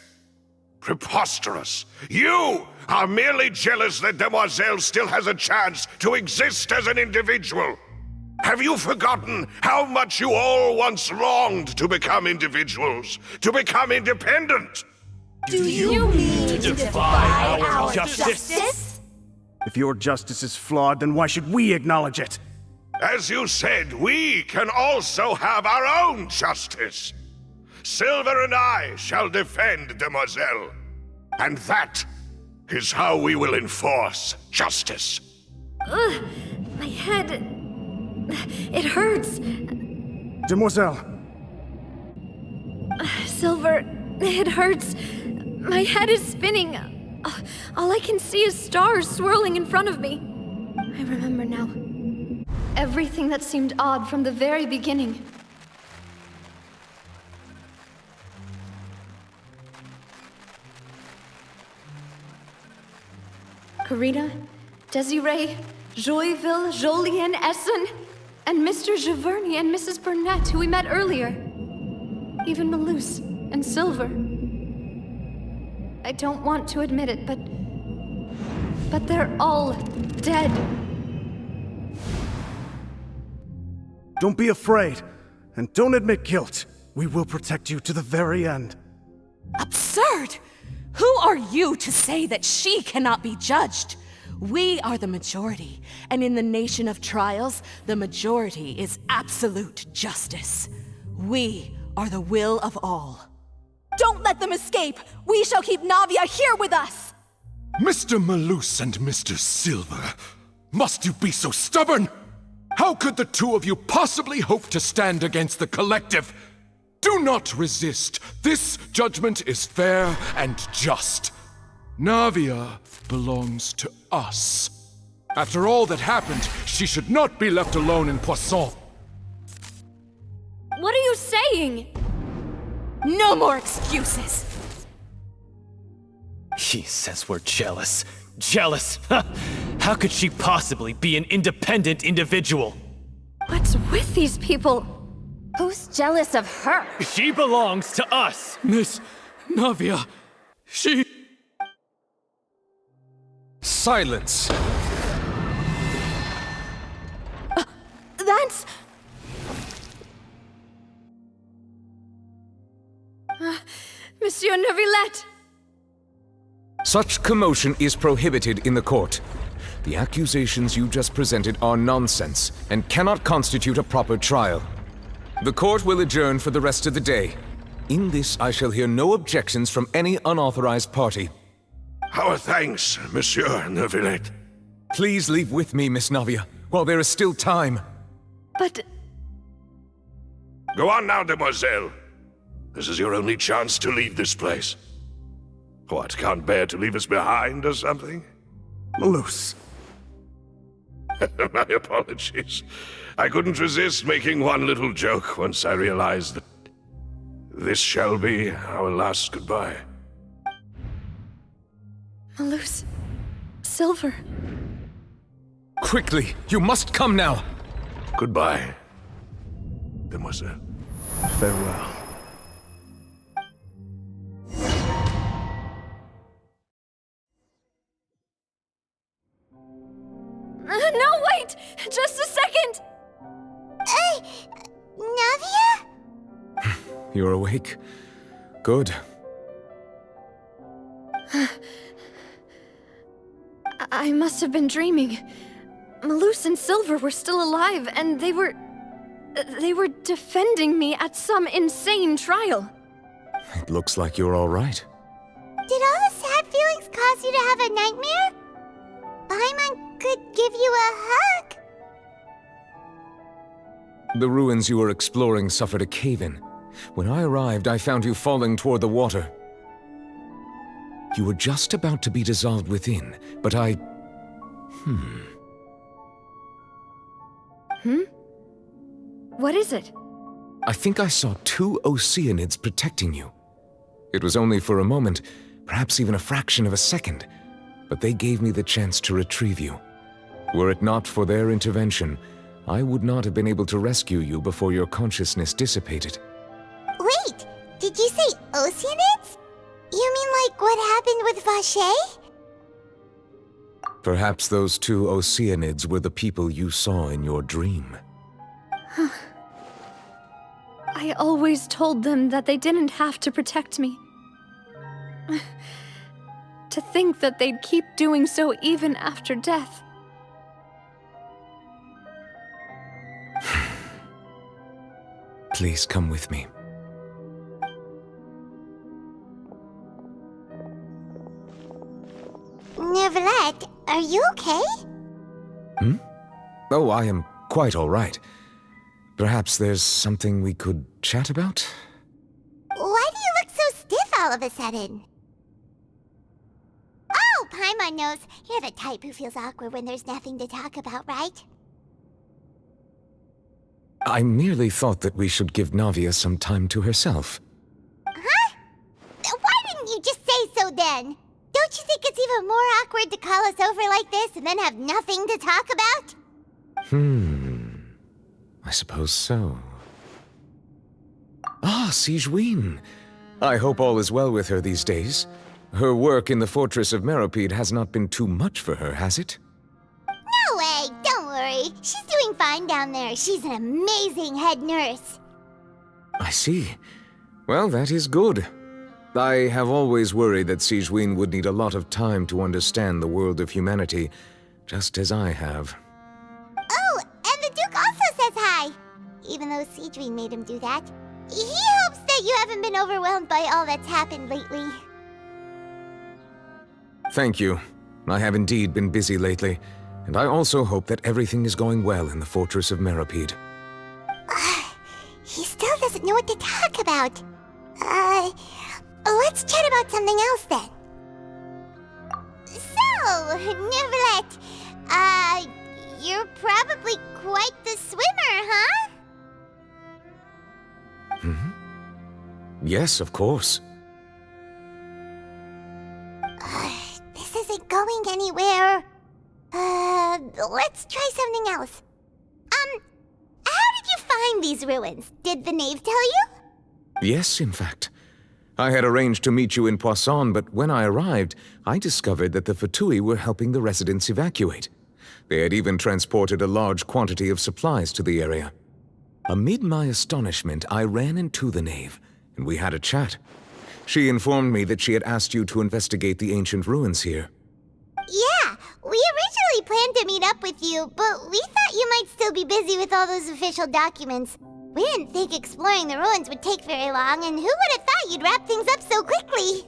Preposterous. You are merely jealous that Demoiselle still has a chance to exist as an individual. Have you forgotten how much you all once longed to become individuals, to become independent? Do you mean to defy our justice? If your justice is flawed, then why should we acknowledge it? As you said, we can also have our own justice. Silver and I shall defend Demoiselle. And that is how we will enforce justice. Ugh, my head... It hurts. Demoiselle. Silver, it hurts. My head is spinning. All I can see is stars swirling in front of me. I remember now. Everything that seemed odd from the very beginning. Karina, Desiree, Joyville, Jolien, Essen, and Mr. Giverny and Mrs. Burnett, who we met earlier. Even Malus and Silver. I don't want to admit it, but they're all dead. Don't be afraid, and don't admit guilt. We will protect you to the very end. Absurd! Who are you to say that she cannot be judged? We are the majority, and in the nation of trials, the majority is absolute justice. We are the will of all. Don't let them escape! We shall keep Navia here with us! Mr. Malus and Mr. Silver, must you be so stubborn? How could the two of you possibly hope to stand against the collective? Do not resist. This judgment is fair and just. Navia belongs to us. After all that happened, she should not be left alone in Poisson. What are you saying? No more excuses! He says we're jealous. Jealous? How could she possibly be an independent individual? What's with these people? Who's jealous of her? She belongs to us! Miss Navia, she... Silence! That's... Monsieur Neuvillette! Such commotion is prohibited in the court. The accusations you just presented are nonsense and cannot constitute a proper trial. The court will adjourn for the rest of the day. In this, I shall hear no objections from any unauthorized party. Our thanks, Monsieur Neuvillette. Please leave with me, Miss Navia, while there is still time. But... Go on now, Demoiselle. This is your only chance to leave this place. What, can't bear to leave us behind or something? Malus. My apologies. I couldn't resist making one little joke once I realized that this shall be our last goodbye. Malus. Silver. Quickly, you must come now. Goodbye, Demoiselle. Farewell. No, wait! Just a second! Navia? You're awake. Good. I must have been dreaming. Malus and Silver were still alive, and they were defending me at some insane trial. It looks like you're all right. Did all the sad feelings cause you to have a nightmare? Paimon could give you a hug. The ruins you were exploring suffered a cave-in. When I arrived, I found you falling toward the water. You were just about to be dissolved within, but I... What is it? I think I saw 2 Oceanids protecting you. It was only for a moment, perhaps even a fraction of a second, but they gave me the chance to retrieve you. Were it not for their intervention, I would not have been able to rescue you before your consciousness dissipated. Wait, did you say Oceanids? You mean like what happened with Vache? Perhaps those 2 Oceanids were the people you saw in your dream. I always told them that they didn't have to protect me. To think that they'd keep doing so even after death. Please come with me. Neverlet, are you okay? Oh, I am quite all right. Perhaps there's something we could chat about? Why do you look so stiff all of a sudden? Oh, Paimon knows. You're the type who feels awkward when there's nothing to talk about, right? I merely thought that we should give Navia some time to herself. Huh? Why didn't you just say so then? Don't you think it's even more awkward to call us over like this and then have nothing to talk about? I suppose so. Ah, Sigewinne. I hope all is well with her these days. Her work in the Fortress of Meropide has not been too much for her, has it? No way, don't worry. She's doing fine down there. She's an amazing head nurse. I see. Well, that is good. I have always worried that Sigewinne would need a lot of time to understand the world of humanity, just as I have. Oh, and the Duke also says hi. Even though Sigewinne made him do that. He hopes that you haven't been overwhelmed by all that's happened lately. Thank you. I have indeed been busy lately, and I also hope that everything is going well in the Fortress of Meropide. He still doesn't know what to talk about. Let's chat about something else then. So, Neverlet, you're probably quite the swimmer, huh? Yes, of course. This isn't going anywhere. Let's try something else. How did you find these ruins? Did the knave tell you? Yes, in fact. I had arranged to meet you in Poisson, but when I arrived, I discovered that the Fatui were helping the residents evacuate. They had even transported a large quantity of supplies to the area. Amid my astonishment, I ran into the knave, and we had a chat. She informed me that she had asked you to investigate the ancient ruins here. Yeah, we originally planned to meet up with you, but we thought you might still be busy with all those official documents. We didn't think exploring the ruins would take very long, and who would have thought you'd wrap things up so quickly?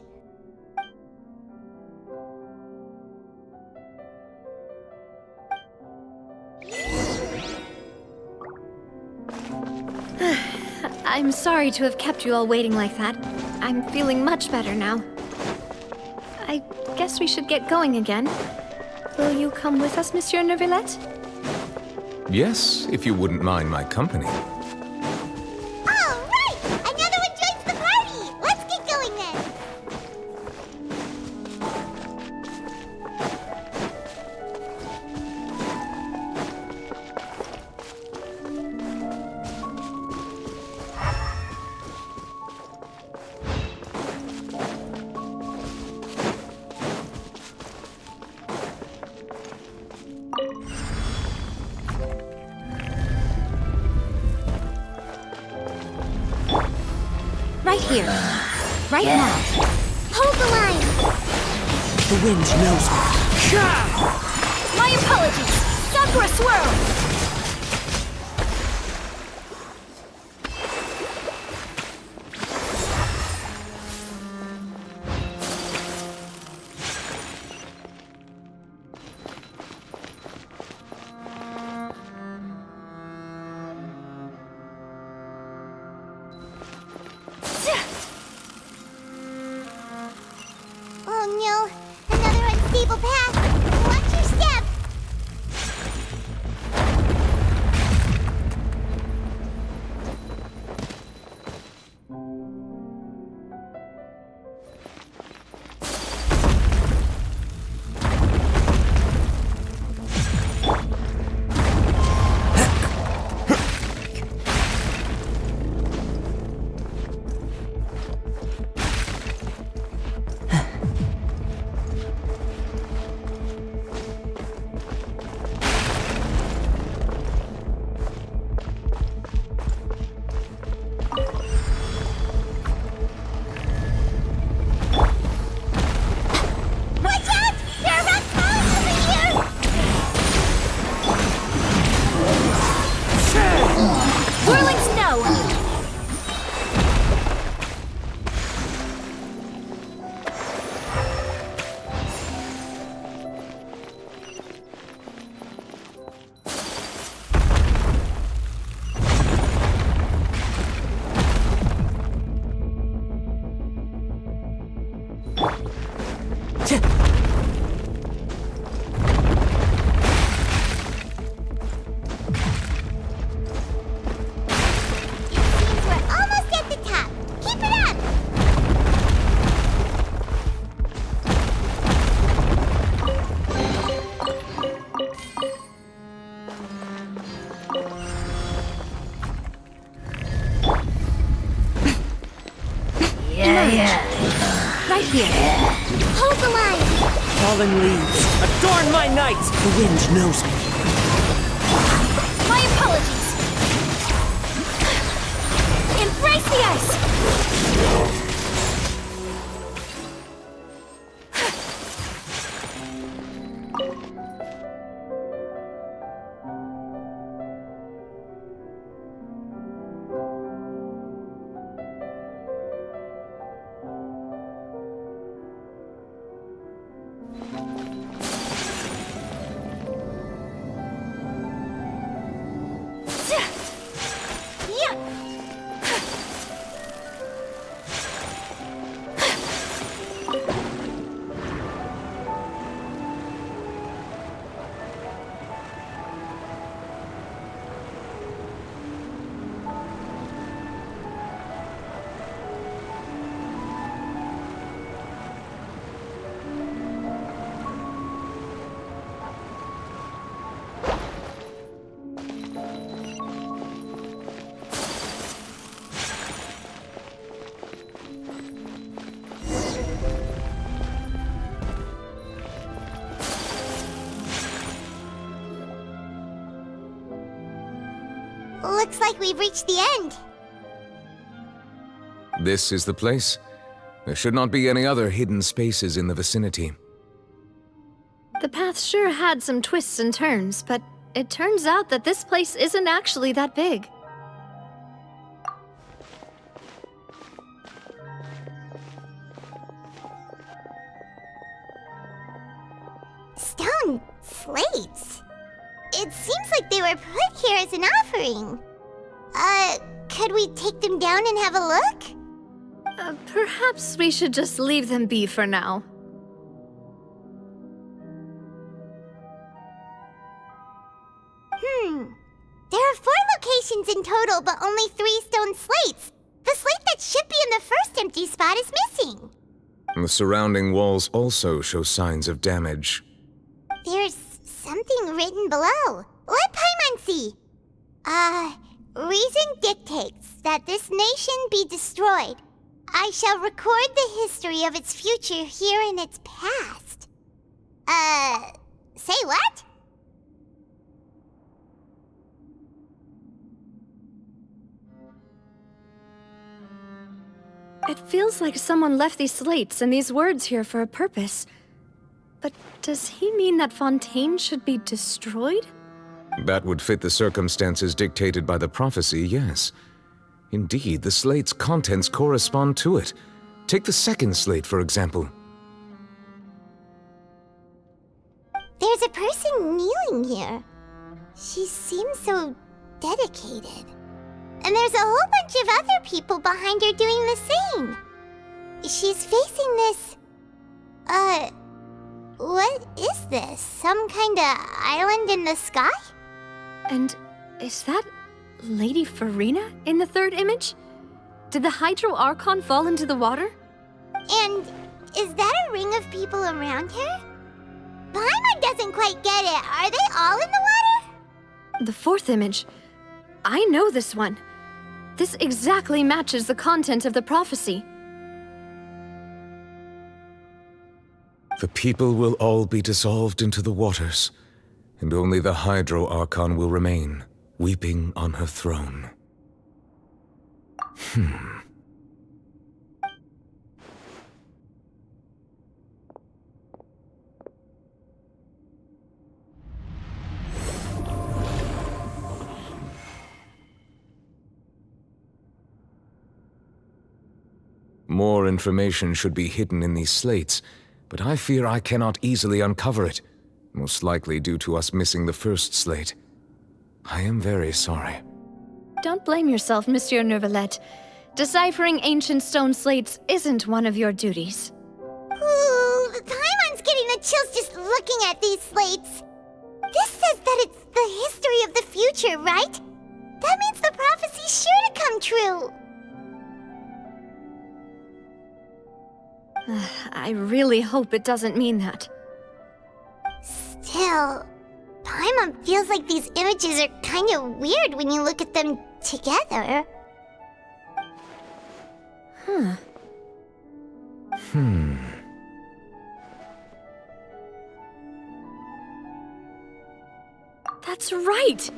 I'm sorry to have kept you all waiting like that. I'm feeling much better now. I guess we should get going again. Will you come with us, Monsieur Neuvillette? Yes, if you wouldn't mind my company. All right! Another one joins the party! Let's get going then! here. Right now. Hold the line! The wind knows me. My apologies! Sakura swirl! Oh no, another unstable path. Watch your step. Watch out! There are rock falls over here! Whirling snow! Seems we're almost at the top. Keep it up! Right here. Hold the line! Fallen leaves, adorn my night! The wind knows me. My apologies! Embrace the ice! Looks like we've reached the end. This is the place? There should not be any other hidden spaces in the vicinity. The path sure had some twists and turns, but it turns out that this place isn't actually that big. Stone slates. It seems like they were put here as an offering. Could we take them down and have a look? Perhaps we should just leave them be for now. There are 4 locations in total, but only 3 stone slates. The slate that should be in the first empty spot is missing. The surrounding walls also show signs of damage. There's something written below. Let Paimon see. Reason dictates that this nation be destroyed. I shall record the history of its future here in its past. Say what? It feels like someone left these slates and these words here for a purpose. But does he mean that Fontaine should be destroyed? That would fit the circumstances dictated by the prophecy, yes. Indeed, the slate's contents correspond to it. Take the second slate, for example. There's a person kneeling here. She seems so dedicated. And there's a whole bunch of other people behind her doing the same. She's facing this... what is this? Some kind of island in the sky? And is that Lady Farina in the third image? Did the Hydro Archon fall into the water? And is that a ring of people around her? Paimon doesn't quite get it. Are they all in the water? The fourth image. I know this one. This exactly matches the content of the prophecy. The people will all be dissolved into the waters, and only the Hydro Archon will remain, weeping on her throne. More information should be hidden in these slates, but I fear I cannot easily uncover it, most likely due to us missing the first slate. I am very sorry. Don't blame yourself, Monsieur Neuvillette. Deciphering ancient stone slates isn't one of your duties. Ooh, Paimon's getting the chills just looking at these slates. This says that it's the history of the future, right? That means the prophecy's sure to come true. I really hope it doesn't mean that. Still, Paimon feels like these images are kind of weird when you look at them together. That's right!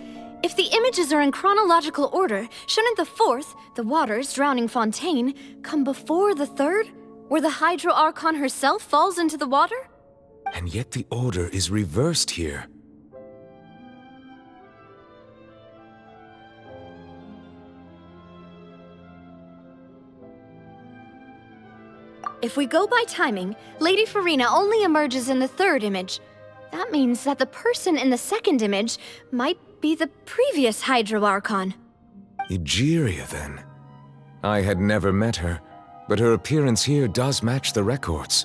If the images are in chronological order, shouldn't the fourth, the waters drowning Fontaine, come before the third, where the Hydro Archon herself falls into the water? And yet the order is reversed here. If we go by timing, Lady Farina only emerges in the third image. That means that the person in the second image might be the previous Hydro Archon. Egeria, then. I had never met her, but her appearance here does match the records.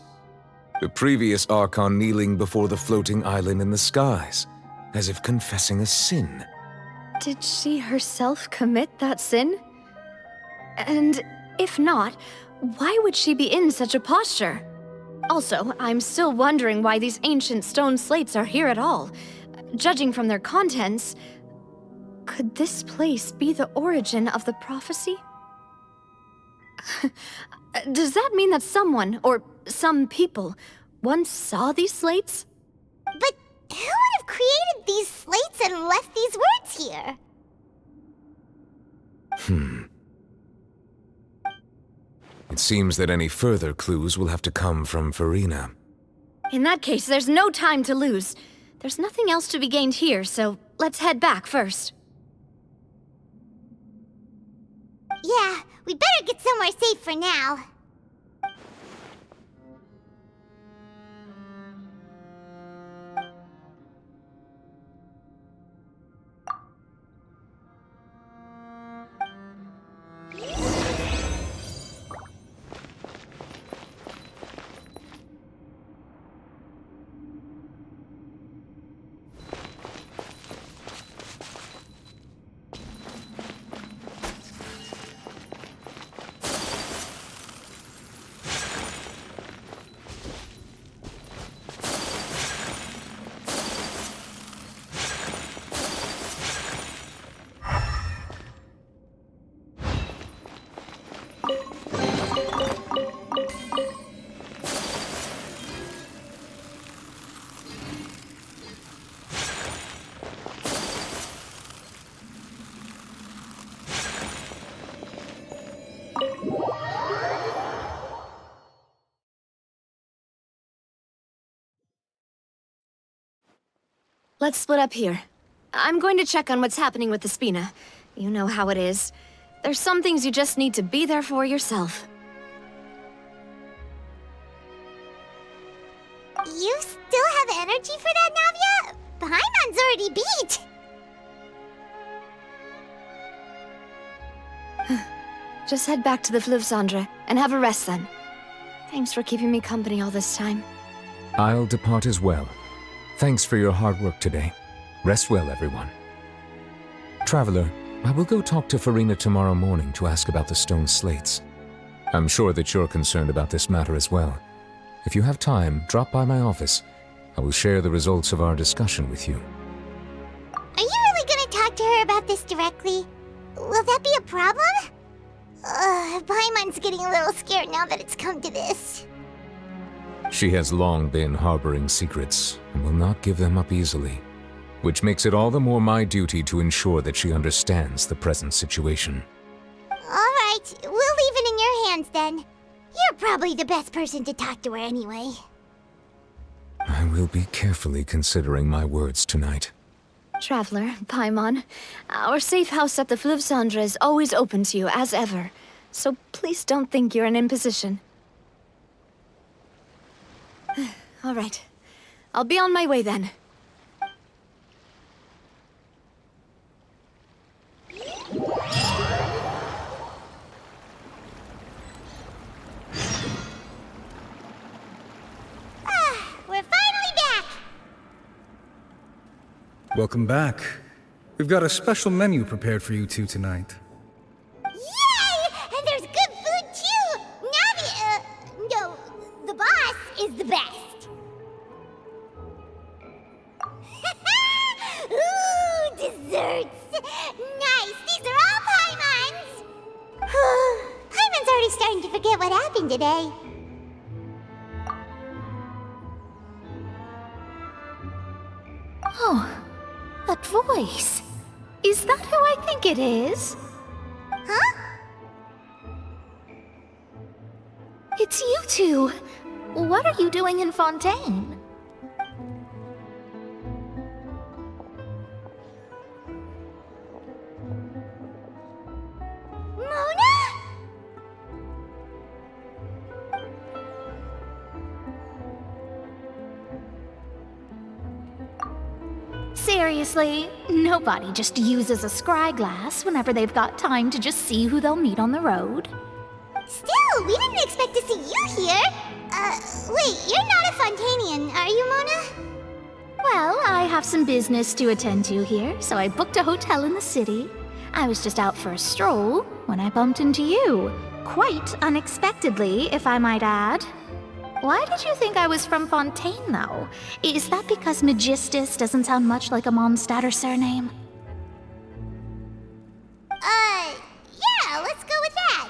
The previous Archon kneeling before the floating island in the skies, as if confessing a sin. Did she herself commit that sin? And if not, why would she be in such a posture? Also, I'm still wondering why these ancient stone slates are here at all. Judging from their contents, could this place be the origin of the prophecy? Does that mean that someone, or some people, once saw these slates? But who would have created these slates and left these words here? It seems that any further clues will have to come from Farina. In that case, there's no time to lose. There's nothing else to be gained here, so let's head back first. Yeah, we better get somewhere safe for now. Let's split up here. I'm going to check on what's happening with the Spina. You know how it is. There's some things you just need to be there for yourself. You still have energy for that, Navia? Paimon's already beat! Just head back to the Fluvsandre and have a rest then. Thanks for keeping me company all this time. I'll depart as well. Thanks for your hard work today. Rest well, everyone. Traveler, I will go talk to Farina tomorrow morning to ask about the stone slates. I'm sure that you're concerned about this matter as well. If you have time, drop by my office. I will share the results of our discussion with you. Are you really gonna talk to her about this directly? Will that be a problem? Paimon's getting a little scared now that it's come to this. She has long been harboring secrets and will not give them up easily, which makes it all the more my duty to ensure that she understands the present situation. Alright, we'll leave it in your hands then. You're probably the best person to talk to her anyway. I will be carefully considering my words tonight. Traveler, Paimon, our safe house at the Fluvsandre is always open to you, as ever. So please don't think you're an imposition. All right. I'll be on my way then. We're finally back! Welcome back. We've got a special menu prepared for you two tonight. Yay! And there's good food too! Navi, no, the boss is the best. Ooh, desserts! Nice, these are all Paimon's! Paimon's already starting to forget what happened today. Oh, that voice. Is that who I think it is? Huh? It's you two. What are you doing in Fontaine? Mona? Seriously, nobody just uses a scry glass whenever they've got time to just see who they'll meet on the road. Still, we didn't expect to see you here. Wait, you're not a Fontanian, are you, Mona? Well, I have some business to attend to here, so I booked a hotel in the city. I was just out for a stroll when I bumped into you. Quite unexpectedly, if I might add. Why did you think I was from Fontaine, though? Is that because Magistus doesn't sound much like a Mondstatter surname? Yeah, let's go with that.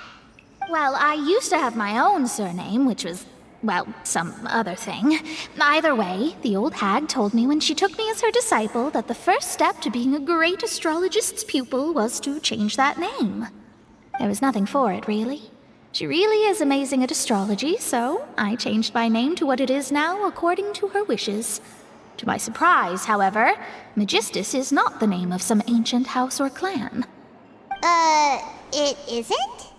Well, I used to have my own surname, which was, well, some other thing. Either way, the old hag told me when she took me as her disciple that the first step to being a great astrologist's pupil was to change that name. There was nothing for it, really. She really is amazing at astrology, so I changed my name to what it is now according to her wishes. To my surprise, however, Magistus is not the name of some ancient house or clan. It isn't?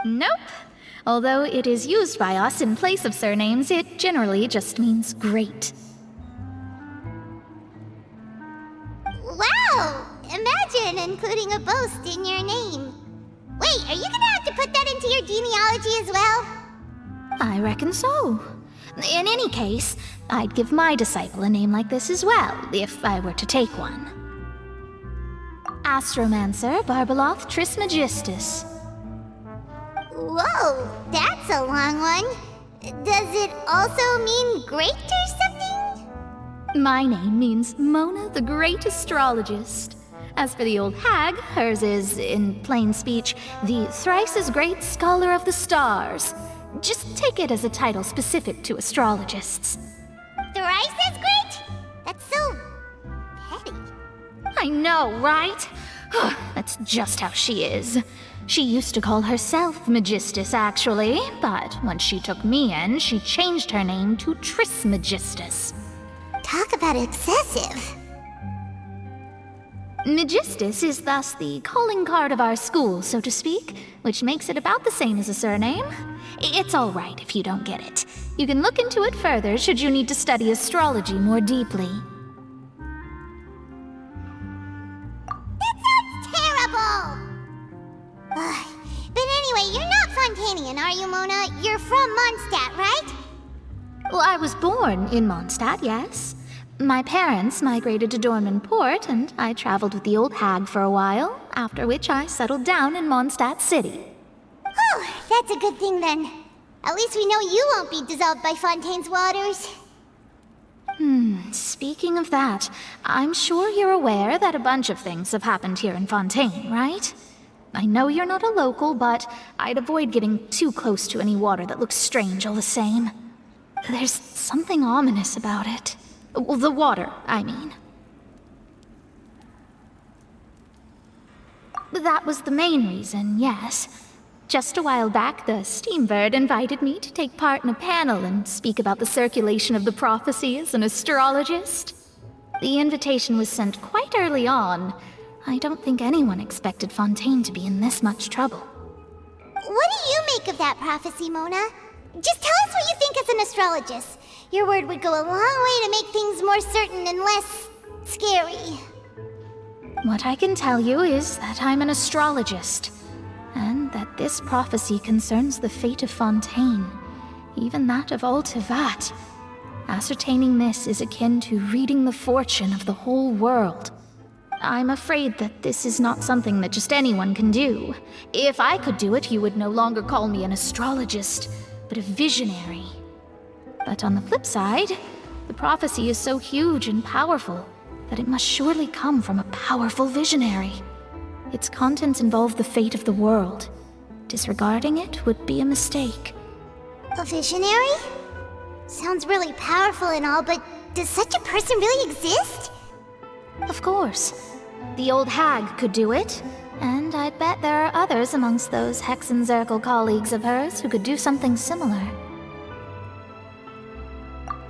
Nope. Although it is used by us in place of surnames, it generally just means great. Wow! Imagine including a boast in your name. Wait, are you gonna have to put that into your genealogy as well? I reckon so. In any case, I'd give my disciple a name like this as well, if I were to take one. Astromancer Barbeloth Trismegistus. Whoa, that's a long one. Does it also mean great or something? My name means Mona the Great Astrologist. As for the old hag, hers is, in plain speech, the thrice-as-great Scholar of the Stars. Just take it as a title specific to astrologists. Thrice as great? That's so petty. I know, right? That's just how she is. She used to call herself Magistus, actually, but once she took me in, she changed her name to Trismegistus. Talk about excessive. Megistus is thus the calling card of our school, so to speak, which makes it about the same as a surname. It's all right if you don't get it. You can look into it further should you need to study astrology more deeply. That sounds terrible! Ugh. But anyway, you're not Fontanian, are you, Mona? You're from Mondstadt, right? Well, I was born in Mondstadt, yes. My parents migrated to Dorman Port, and I traveled with the old hag for a while, after which I settled down in Mondstadt City. Oh, that's a good thing then. At least we know you won't be dissolved by Fontaine's waters. Speaking of that, I'm sure you're aware that a bunch of things have happened here in Fontaine, right? I know you're not a local, but I'd avoid getting too close to any water that looks strange all the same. There's something ominous about it. Well, the water, I mean. That was the main reason, yes. Just a while back, the Steambird invited me to take part in a panel and speak about the circulation of the prophecy as an astrologist. The invitation was sent quite early on. I don't think anyone expected Fontaine to be in this much trouble. What do you make of that prophecy, Mona? Just tell us what you think as an astrologist. Your word would go a long way to make things more certain and less scary. What I can tell you is that I'm an astrologist, and that this prophecy concerns the fate of Fontaine, even that of all Teyvat. Ascertaining this is akin to reading the fortune of the whole world. I'm afraid that this is not something that just anyone can do. If I could do it, you would no longer call me an astrologist, but a visionary. But on the flip side, the prophecy is so huge and powerful that it must surely come from a powerful visionary. Its contents involve the fate of the world. Disregarding it would be a mistake. A visionary? Sounds really powerful and all, but does such a person really exist? Of course. The old hag could do it, and I'd bet there are others amongst those Hexenzirkel colleagues of hers who could do something similar.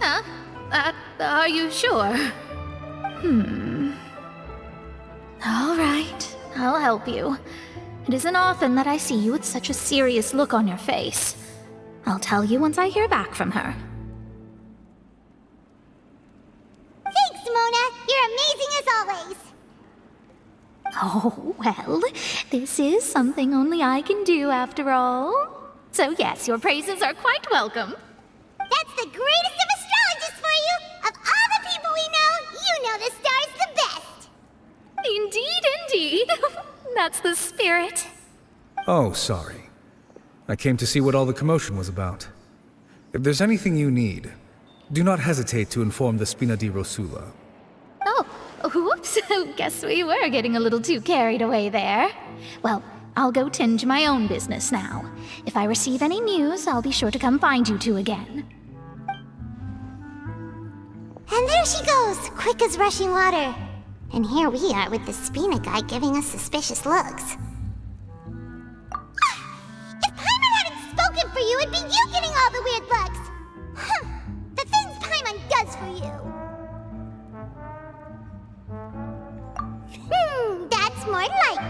Huh? Are you sure? All right, I'll help you. It isn't often that I see you with such a serious look on your face. I'll tell you once I hear back from her. Thanks, Mona! You're amazing as always! Oh, well, this is something only I can do after all. So yes, your praises are quite welcome. That's the greatest of astrologists for you! Of all the people we know, you know the star's the best! Indeed, indeed. That's the spirit. Oh, sorry. I came to see what all the commotion was about. If there's anything you need, do not hesitate to inform the Spina di Rosula. Oh, whoops. Guess we were getting a little too carried away there. Well, I'll go tend to my own business now. If I receive any news, I'll be sure to come find you two again. And there she goes, quick as rushing water. And here we are with the Spina guy giving us suspicious looks. If Paimon hadn't spoken for you, it'd be you getting all the weird looks! The things Paimon does for you! That's more like...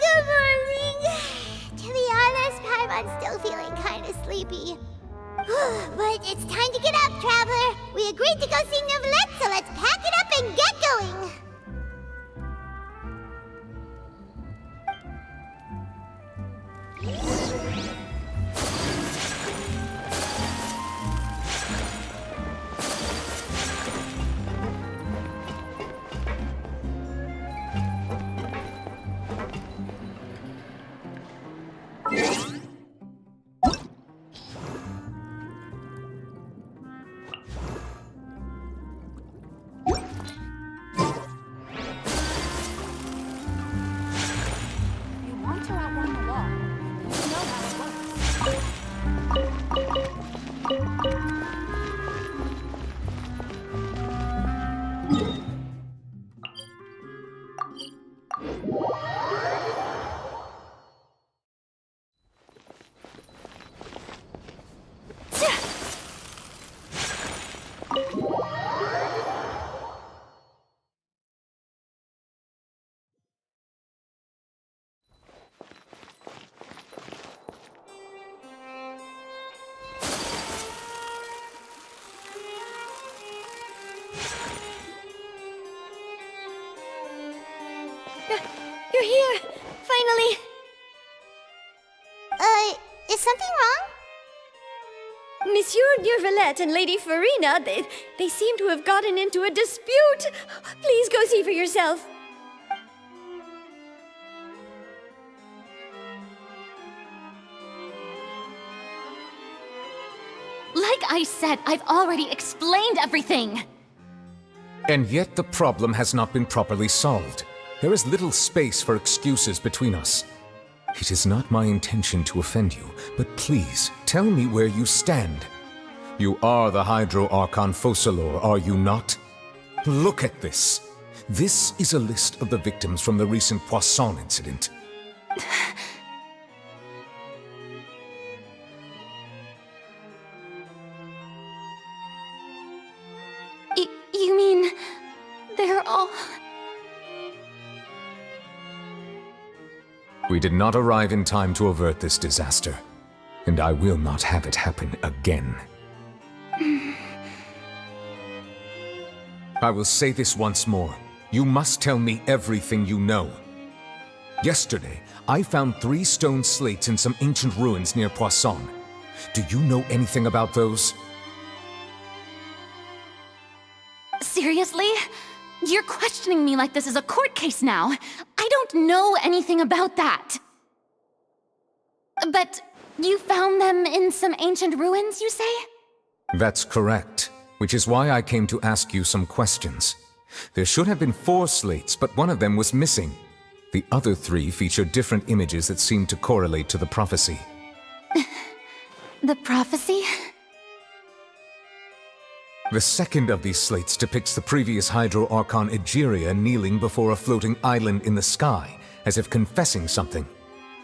Good morning! To be honest, Paimon's still feeling kinda sleepy. But it's time to get up, Traveler! We agreed to go see Neuvillette, so let's pack it up and get going! Monsieur Neurvalette and Lady Farina, they seem to have gotten into a dispute. Please go see for yourself. Like I said, I've already explained everything! And yet the problem has not been properly solved. There is little space for excuses between us. It is not my intention to offend you, but please, tell me where you stand. You are the Hydro Archon Focalor, are you not? Look at this. This is a list of the victims from the recent Poisson incident. You mean... they're all... We did not arrive in time to avert this disaster, and I will not have it happen again. I will say this once more. You must tell me everything you know. Yesterday, I found 3 stone slates in some ancient ruins near Poisson. Do you know anything about those? Seriously? You're questioning me like this is a court case now. I don't know anything about that. But you found them in some ancient ruins, you say? That's correct, which is why I came to ask you some questions. There should have been 4 slates, but one of them was missing. The other 3 feature different images that seem to correlate to the prophecy. The prophecy? The second of these slates depicts the previous Hydro Archon Egeria kneeling before a floating island in the sky, as if confessing something.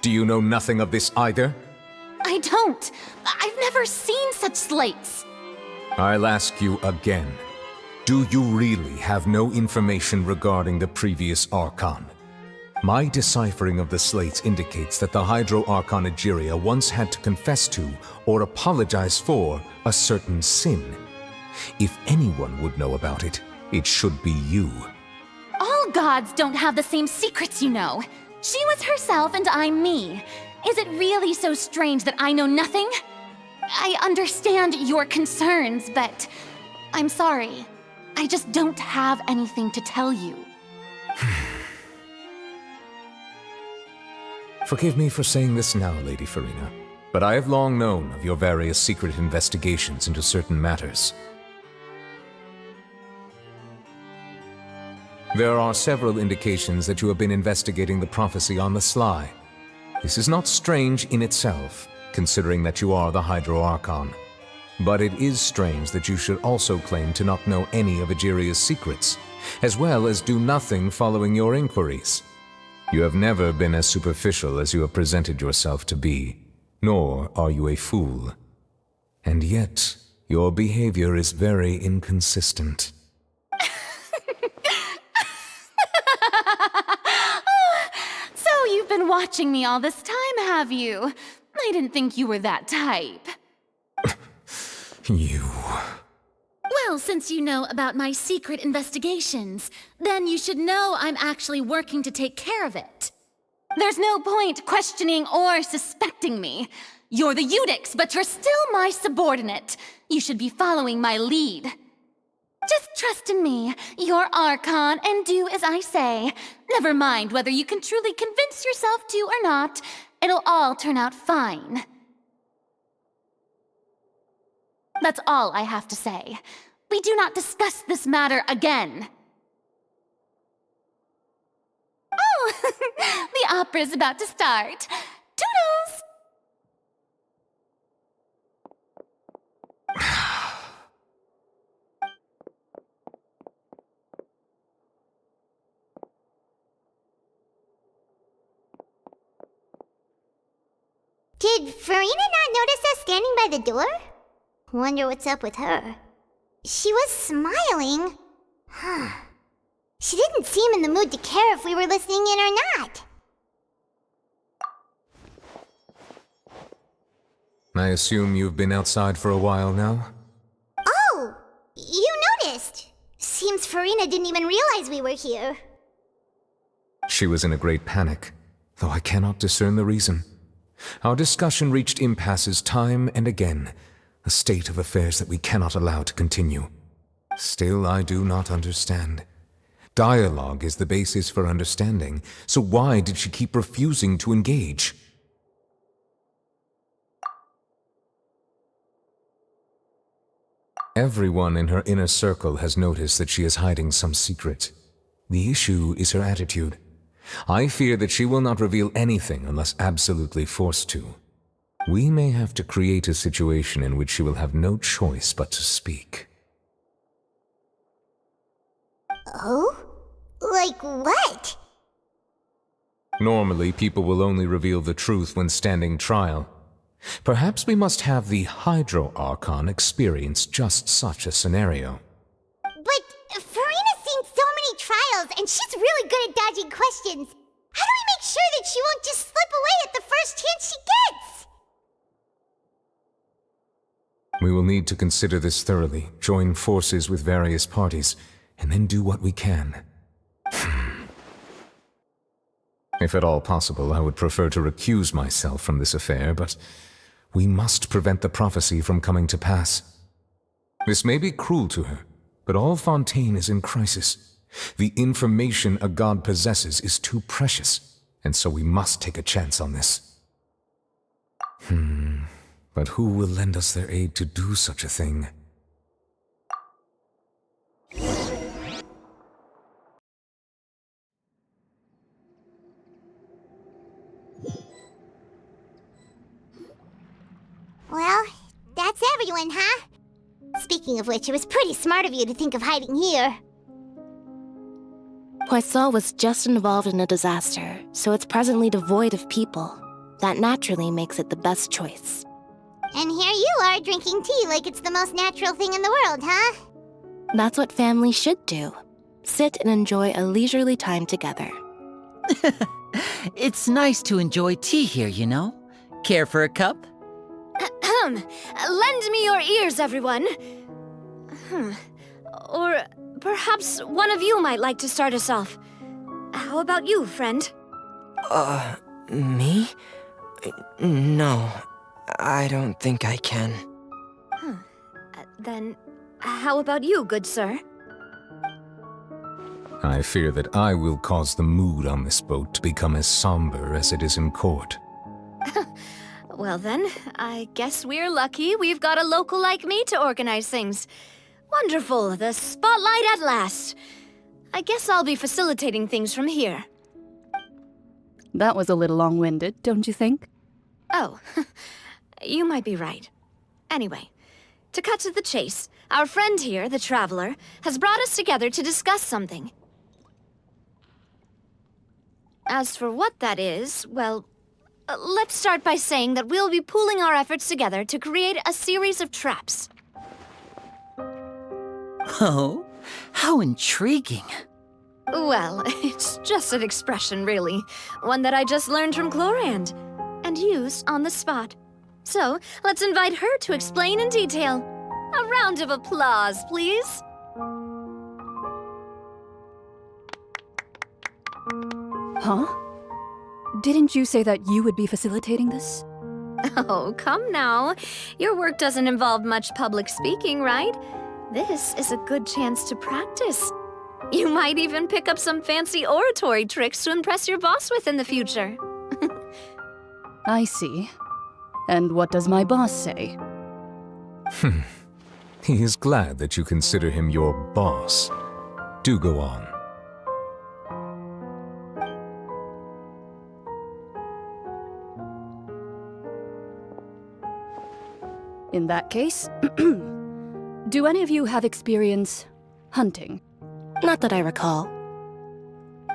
Do you know nothing of this either? I don't. I've never seen such slates. I'll ask you again. Do you really have no information regarding the previous Archon? My deciphering of the slates indicates that the Hydro Archon Egeria once had to confess to, or apologize for, a certain sin. If anyone would know about it, it should be you. All gods don't have the same secrets, you know. She was herself and I'm me. Is it really so strange that I know nothing? I understand your concerns, but I'm sorry. I just don't have anything to tell you. Forgive me for saying this now, Lady Farina, but I have long known of your various secret investigations into certain matters. There are several indications that you have been investigating the prophecy on the sly. This is not strange in itself, considering that you are the Hydro Archon. But it is strange that you should also claim to not know any of Egeria's secrets, as well as do nothing following your inquiries. You have never been as superficial as you have presented yourself to be, nor are you a fool. And yet, your behavior is very inconsistent. So you've been watching me all this time, have you? I didn't think you were that type. You... Well, since you know about my secret investigations, then you should know I'm actually working to take care of it. There's no point questioning or suspecting me. You're the Eudix, but you're still my subordinate. You should be following my lead. Just trust in me, you're Archon, and do as I say. Never mind whether you can truly convince yourself to or not. It'll all turn out fine. That's all I have to say. We do not discuss this matter again. Oh, the opera's about to start. Toodles! Did Farina not notice us standing by the door? Wonder what's up with her. She was smiling. She didn't seem in the mood to care if we were listening in or not. I assume you've been outside for a while now? Oh! You noticed! Seems Farina didn't even realize we were here. She was in a great panic, though I cannot discern the reason. Our discussion reached impasses time and again, a state of affairs that we cannot allow to continue. Still, I do not understand. Dialogue is the basis for understanding, so why did she keep refusing to engage? Everyone in her inner circle has noticed that she is hiding some secret. The issue is her attitude. I fear that she will not reveal anything unless absolutely forced to. We may have to create a situation in which she will have no choice but to speak. Oh? Like what? Normally, people will only reveal the truth when standing trial. Perhaps we must have the Hydro Archon experience just such a scenario. But Farina's seen so many trials, and she's really good at dodging questions. How do we make sure that she won't just slip away at the first chance she gets? We will need to consider this thoroughly, join forces with various parties, and then do what we can. If at all possible, I would prefer to recuse myself from this affair, but we must prevent the prophecy from coming to pass. This may be cruel to her, but all Fontaine is in crisis. The information a god possesses is too precious, and so we must take a chance on this. But who will lend us their aid to do such a thing? Well, that's everyone, huh? Speaking of which, it was pretty smart of you to think of hiding here. Poisson was just involved in a disaster, so it's presently devoid of people. That naturally makes it the best choice. And here you are drinking tea like it's the most natural thing in the world, huh? That's what families should do. Sit and enjoy a leisurely time together. It's nice to enjoy tea here, you know? Care for a cup? Lend me your ears, everyone. Or perhaps one of you might like to start us off. How about you, friend? Me? No, I don't think I can. Then, how about you, good sir? I fear that I will cause the mood on this boat to become as somber as it is in court. Well then, I guess we're lucky we've got a local like me to organize things. Wonderful, the spotlight at last. I guess I'll be facilitating things from here. That was a little long-winded, don't you think? Oh, you might be right. Anyway, to cut to the chase, our friend here, the Traveler, has brought us together to discuss something. As for what that is, well, let's start by saying that we'll be pooling our efforts together to create a series of traps. Oh, how intriguing. Well, it's just an expression, really. One that I just learned from Chlorand, and used on the spot. So, let's invite her to explain in detail. A round of applause, please. Huh? Didn't you say that you would be facilitating this? Oh, come now. Your work doesn't involve much public speaking, right? This is a good chance to practice. You might even pick up some fancy oratory tricks to impress your boss with in the future. I see. And what does my boss say? He is glad that you consider him your boss. Do go on. In that case, do any of you have experience hunting? Not that I recall.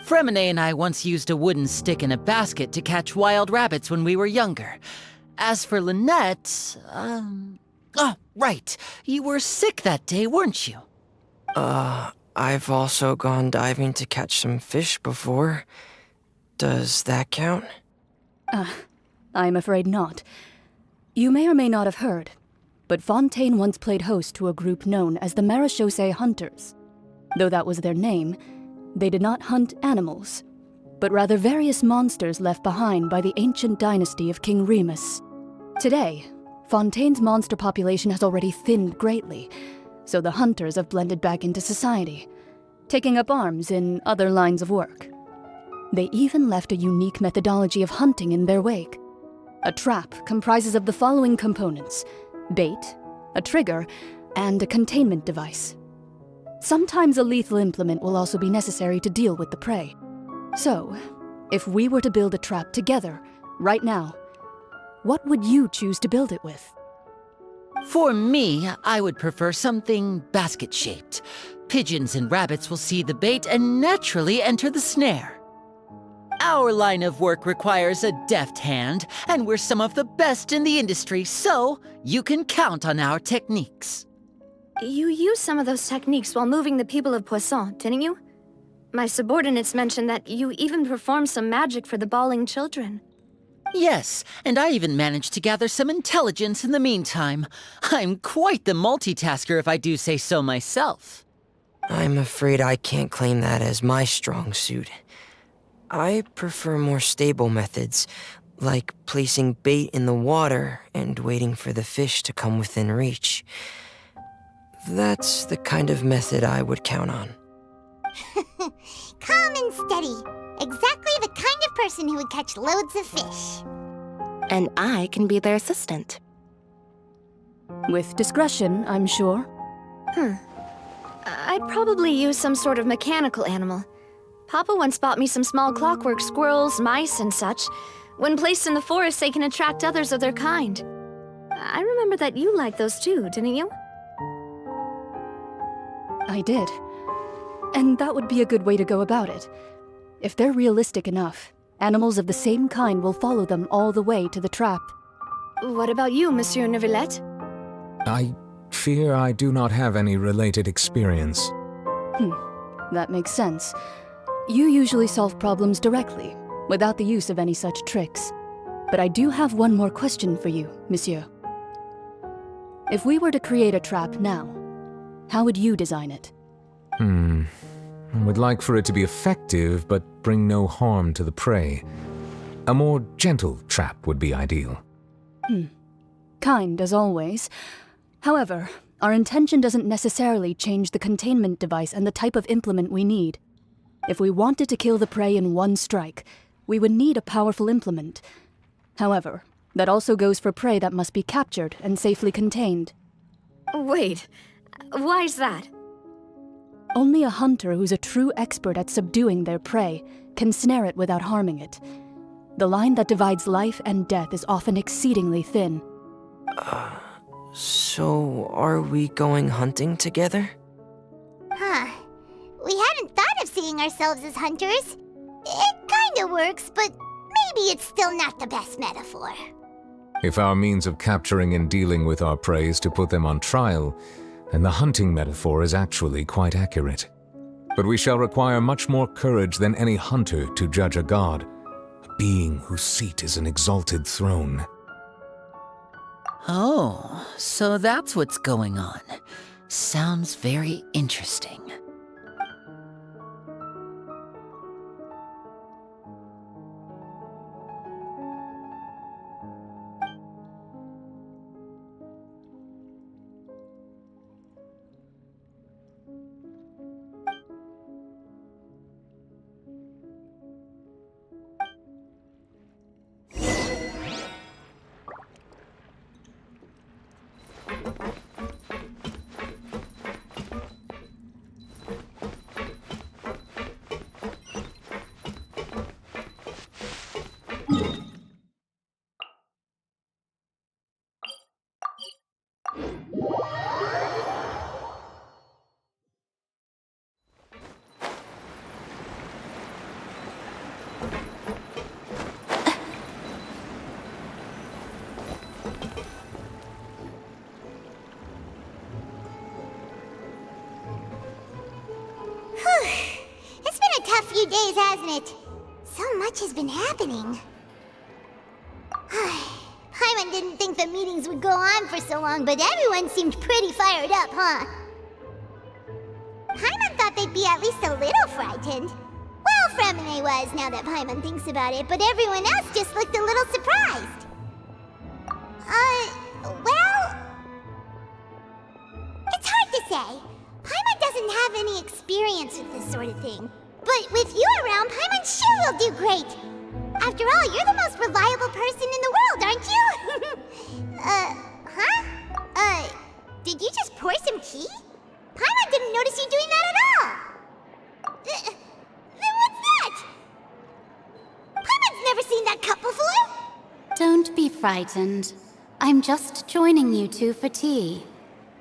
Fremine and I once used a wooden stick in a basket to catch wild rabbits when we were younger. As for Lynette, oh, right. You were sick that day, weren't you? I've also gone diving to catch some fish before. Does that count? I'm afraid not. You may or may not have heard, but Fontaine once played host to a group known as the Marechaussee Hunters. Though that was their name, they did not hunt animals, but rather various monsters left behind by the ancient dynasty of King Remus. Today, Fontaine's monster population has already thinned greatly, so the hunters have blended back into society, taking up arms in other lines of work. They even left a unique methodology of hunting in their wake. A trap comprises of the following components: bait, a trigger, and a containment device. Sometimes a lethal implement will also be necessary to deal with the prey. So, if we were to build a trap together, right now, what would you choose to build it with? For me, I would prefer something basket-shaped. Pigeons and rabbits will see the bait and naturally enter the snare. Our line of work requires a deft hand, and we're some of the best in the industry, so you can count on our techniques. You used some of those techniques while moving the people of Poisson, didn't you? My subordinates mentioned that you even performed some magic for the bawling children. Yes, and I even managed to gather some intelligence in the meantime. I'm quite the multitasker if I do say so myself. I'm afraid I can't claim that as my strong suit. I prefer more stable methods, like placing bait in the water and waiting for the fish to come within reach. That's the kind of method I would count on. Calm and steady. Exactly the kind of person who would catch loads of fish. And I can be their assistant. With discretion, I'm sure. I'd probably use some sort of mechanical animal. Papa once bought me some small clockwork squirrels, mice, and such. When placed in the forest, they can attract others of their kind. I remember that you liked those too, didn't you? I did. And that would be a good way to go about it. If they're realistic enough, animals of the same kind will follow them all the way to the trap. What about you, Monsieur Neuvillette? I fear I do not have any related experience. That makes sense. You usually solve problems directly, without the use of any such tricks. But I do have one more question for you, Monsieur. If we were to create a trap now, how would you design it? I would like for it to be effective, but bring no harm to the prey. A more gentle trap would be ideal. Kind, as always. However, our intention doesn't necessarily change the containment device and the type of implement we need. If we wanted to kill the prey in one strike, we would need a powerful implement. However, that also goes for prey that must be captured and safely contained. Wait, why's that? Only a hunter who's a true expert at subduing their prey can snare it without harming it. The line that divides life and death is often exceedingly thin. So are we going hunting together? We hadn't thought of seeing ourselves as hunters. It kinda works, but maybe it's still not the best metaphor. If our means of capturing and dealing with our prey is to put them on trial, then the hunting metaphor is actually quite accurate. But we shall require much more courage than any hunter to judge a god, a being whose seat is an exalted throne. Oh, so that's what's going on. Sounds very interesting. It's been a tough few days, hasn't it? So much has been happening. Paimon didn't think the meetings would go on for so long, but everyone seemed pretty fired up, huh? Paimon thought they'd be at least a little frightened. Well, Fremine was, now that Paimon thinks about it, but everyone else just looked a little surprised. Well, it's hard to say. Paimon doesn't have any experience with this sort of thing. But with you around, Paimon sure will do great. After all, you're the most reliable person in the world, aren't you? Huh? Did you just pour some tea? Paimon didn't notice you doing that at all. Then what's that? Paimon's never seen that cup before. Don't be frightened. I'm just joining you two for tea.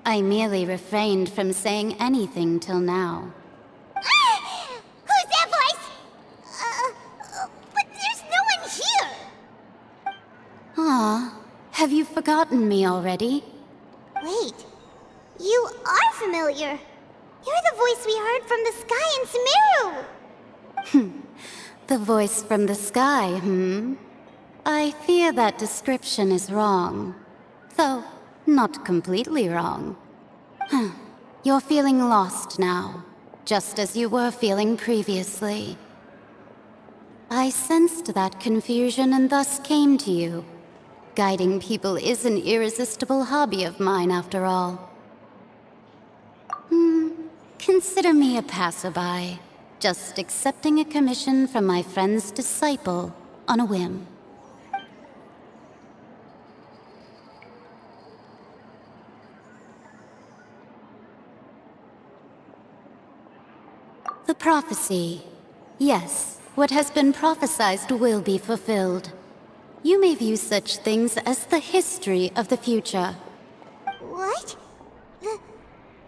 I merely refrained from saying anything till now. Who's that voice? But there's no one here. Ah, have you forgotten me already? Wait, you are familiar. You're the voice we heard from the sky in Sumeru. The voice from the sky, I fear that description is wrong. Though, not completely wrong. You're feeling lost now, just as you were feeling previously. I sensed that confusion and thus came to you. Guiding people is an irresistible hobby of mine, after all. Consider me a passerby, just accepting a commission from my friend's disciple on a whim. The prophecy. Yes, what has been prophesied will be fulfilled. You may view such things as the history of the future. What?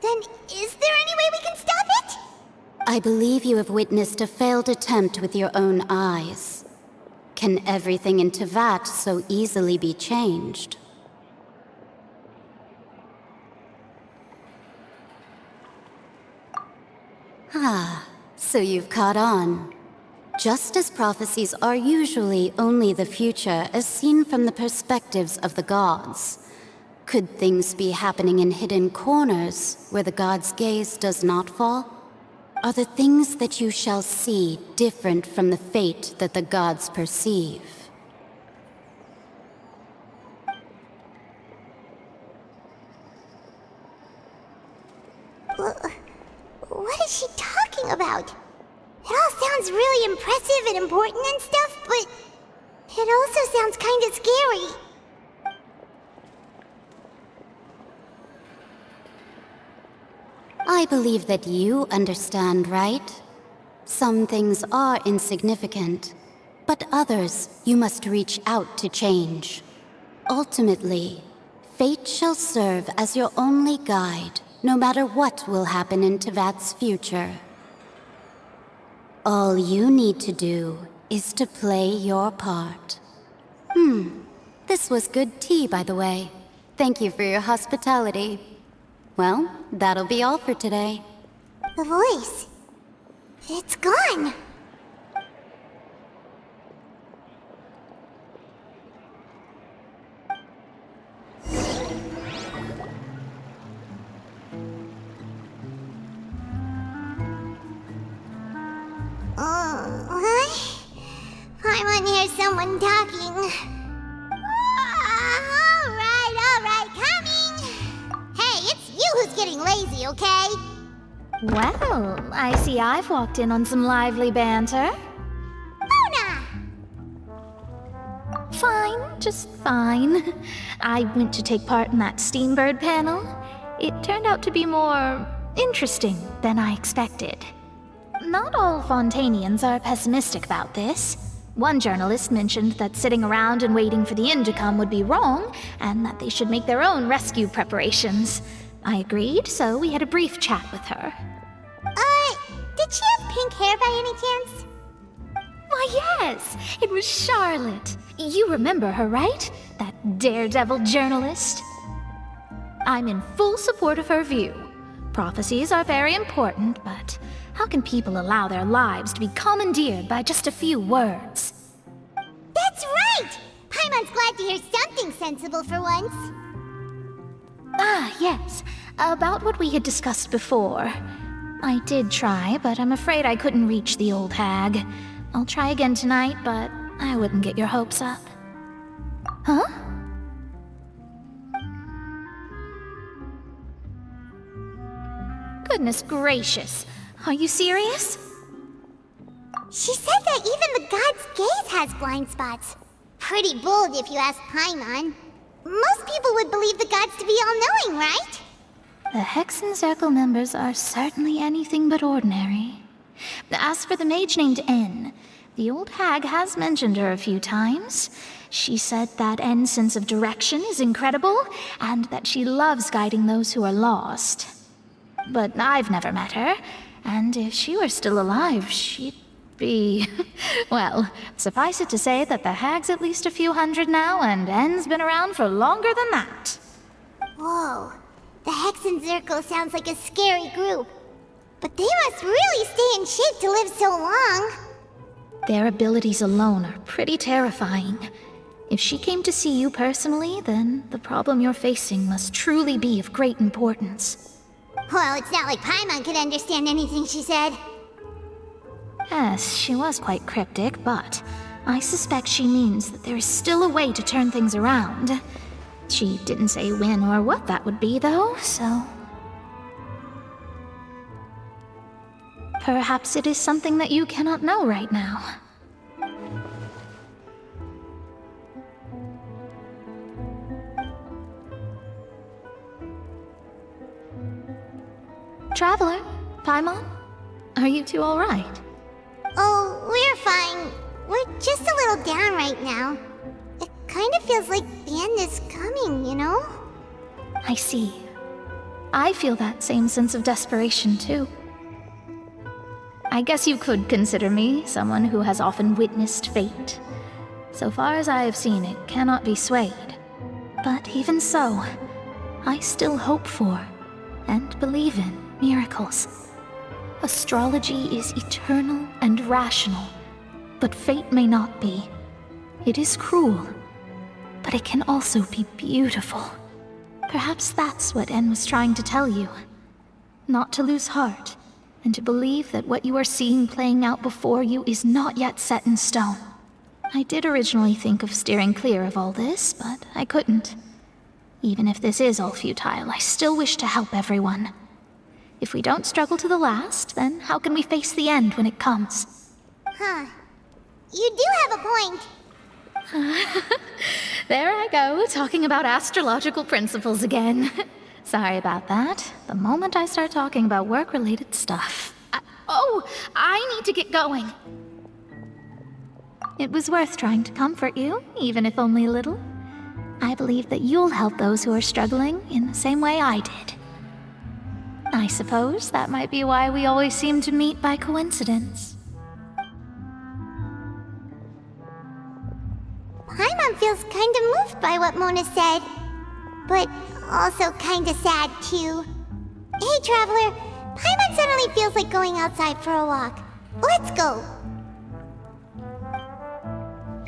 Then is there any way we can stop it? I believe you have witnessed a failed attempt with your own eyes. Can everything in Teyvat so easily be changed? So you've caught on. Just as prophecies are usually only the future as seen from the perspectives of the gods, could things be happening in hidden corners where the gods' gaze does not fall? Are the things that you shall see different from the fate that the gods perceive? What is she talking about? It all sounds really impressive and important and stuff, but it also sounds kind of scary. I believe that you understand, right? Some things are insignificant, but others you must reach out to change. Ultimately, fate shall serve as your only guide, no matter what will happen in Teyvat's future. All you need to do is to play your part. This was good tea, by the way. Thank you for your hospitality. Well, that'll be all for today. The voice. It's gone. Paimon hears someone talking. All right, coming. Hey, it's you who's getting lazy, okay? Well, I see I've walked in on some lively banter. Mona! Fine, just fine. I went to take part in that Steambird panel. It turned out to be more interesting than I expected. Not all Fontanians are pessimistic about this. One journalist mentioned that sitting around and waiting for the end to come would be wrong, and that they should make their own rescue preparations. I agreed, so we had a brief chat with her. Did she have pink hair by any chance? Why, yes! It was Charlotte. You remember her, right? That daredevil journalist? I'm in full support of her view. Prophecies are very important, but how can people allow their lives to be commandeered by just a few words? That's right! Paimon's glad to hear something sensible for once. Yes. About what we had discussed before. I did try, but I'm afraid I couldn't reach the old hag. I'll try again tonight, but I wouldn't get your hopes up. Huh? Goodness gracious. Are you serious? She said that even the god's gaze has blind spots. Pretty bold if you ask Paimon. Most people would believe the gods to be all-knowing, right? The Hexen Circle members are certainly anything but ordinary. As for the mage named N, the old hag has mentioned her a few times. She said that N's sense of direction is incredible, and that she loves guiding those who are lost. But I've never met her, and if she were still alive, she'd be... well, suffice it to say that the hag's at least a few hundred now, and N's been around for longer than that. Whoa, the Hexen Circle sounds like a scary group. But they must really stay in shape to live so long. Their abilities alone are pretty terrifying. If she came to see you personally, then the problem you're facing must truly be of great importance. Well, it's not like Paimon could understand anything she said. Yes, she was quite cryptic, but I suspect she means that there is still a way to turn things around. She didn't say when or what that would be, though, so... perhaps it is something that you cannot know right now. Traveler, Paimon, are you two all right? Oh, we're fine. We're just a little down right now. It kind of feels like the end is coming, you know? I see. I feel that same sense of desperation, too. I guess you could consider me someone who has often witnessed fate. So far as I have seen, it cannot be swayed. But even so, I still hope for, and believe in, miracles. Astrology is eternal and rational, but fate may not be. It is cruel, but it can also be beautiful. Perhaps that's what En was trying to tell you. Not to lose heart, and to believe that what you are seeing playing out before you is not yet set in stone. I did originally think of steering clear of all this, but I couldn't. Even if this is all futile, I still wish to help everyone. If we don't struggle to the last, then how can we face the end when it comes? Huh. You do have a point. There I go, talking about astrological principles again. Sorry about that. The moment I start talking about work-related stuff... I need to get going. It was worth trying to comfort you, even if only a little. I believe that you'll help those who are struggling in the same way I did. I suppose that might be why we always seem to meet by coincidence. Paimon feels kinda moved by what Mona said. But also kinda sad, too. Hey, Traveler. Paimon suddenly feels like going outside for a walk. Let's go.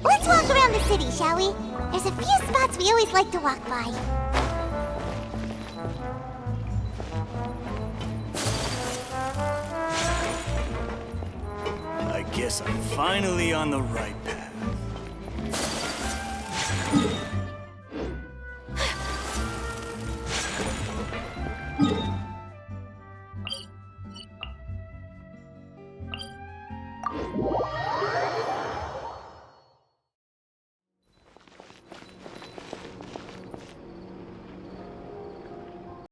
Let's walk around the city, shall we? There's a few spots we always like to walk by. I guess I'm finally on the right path.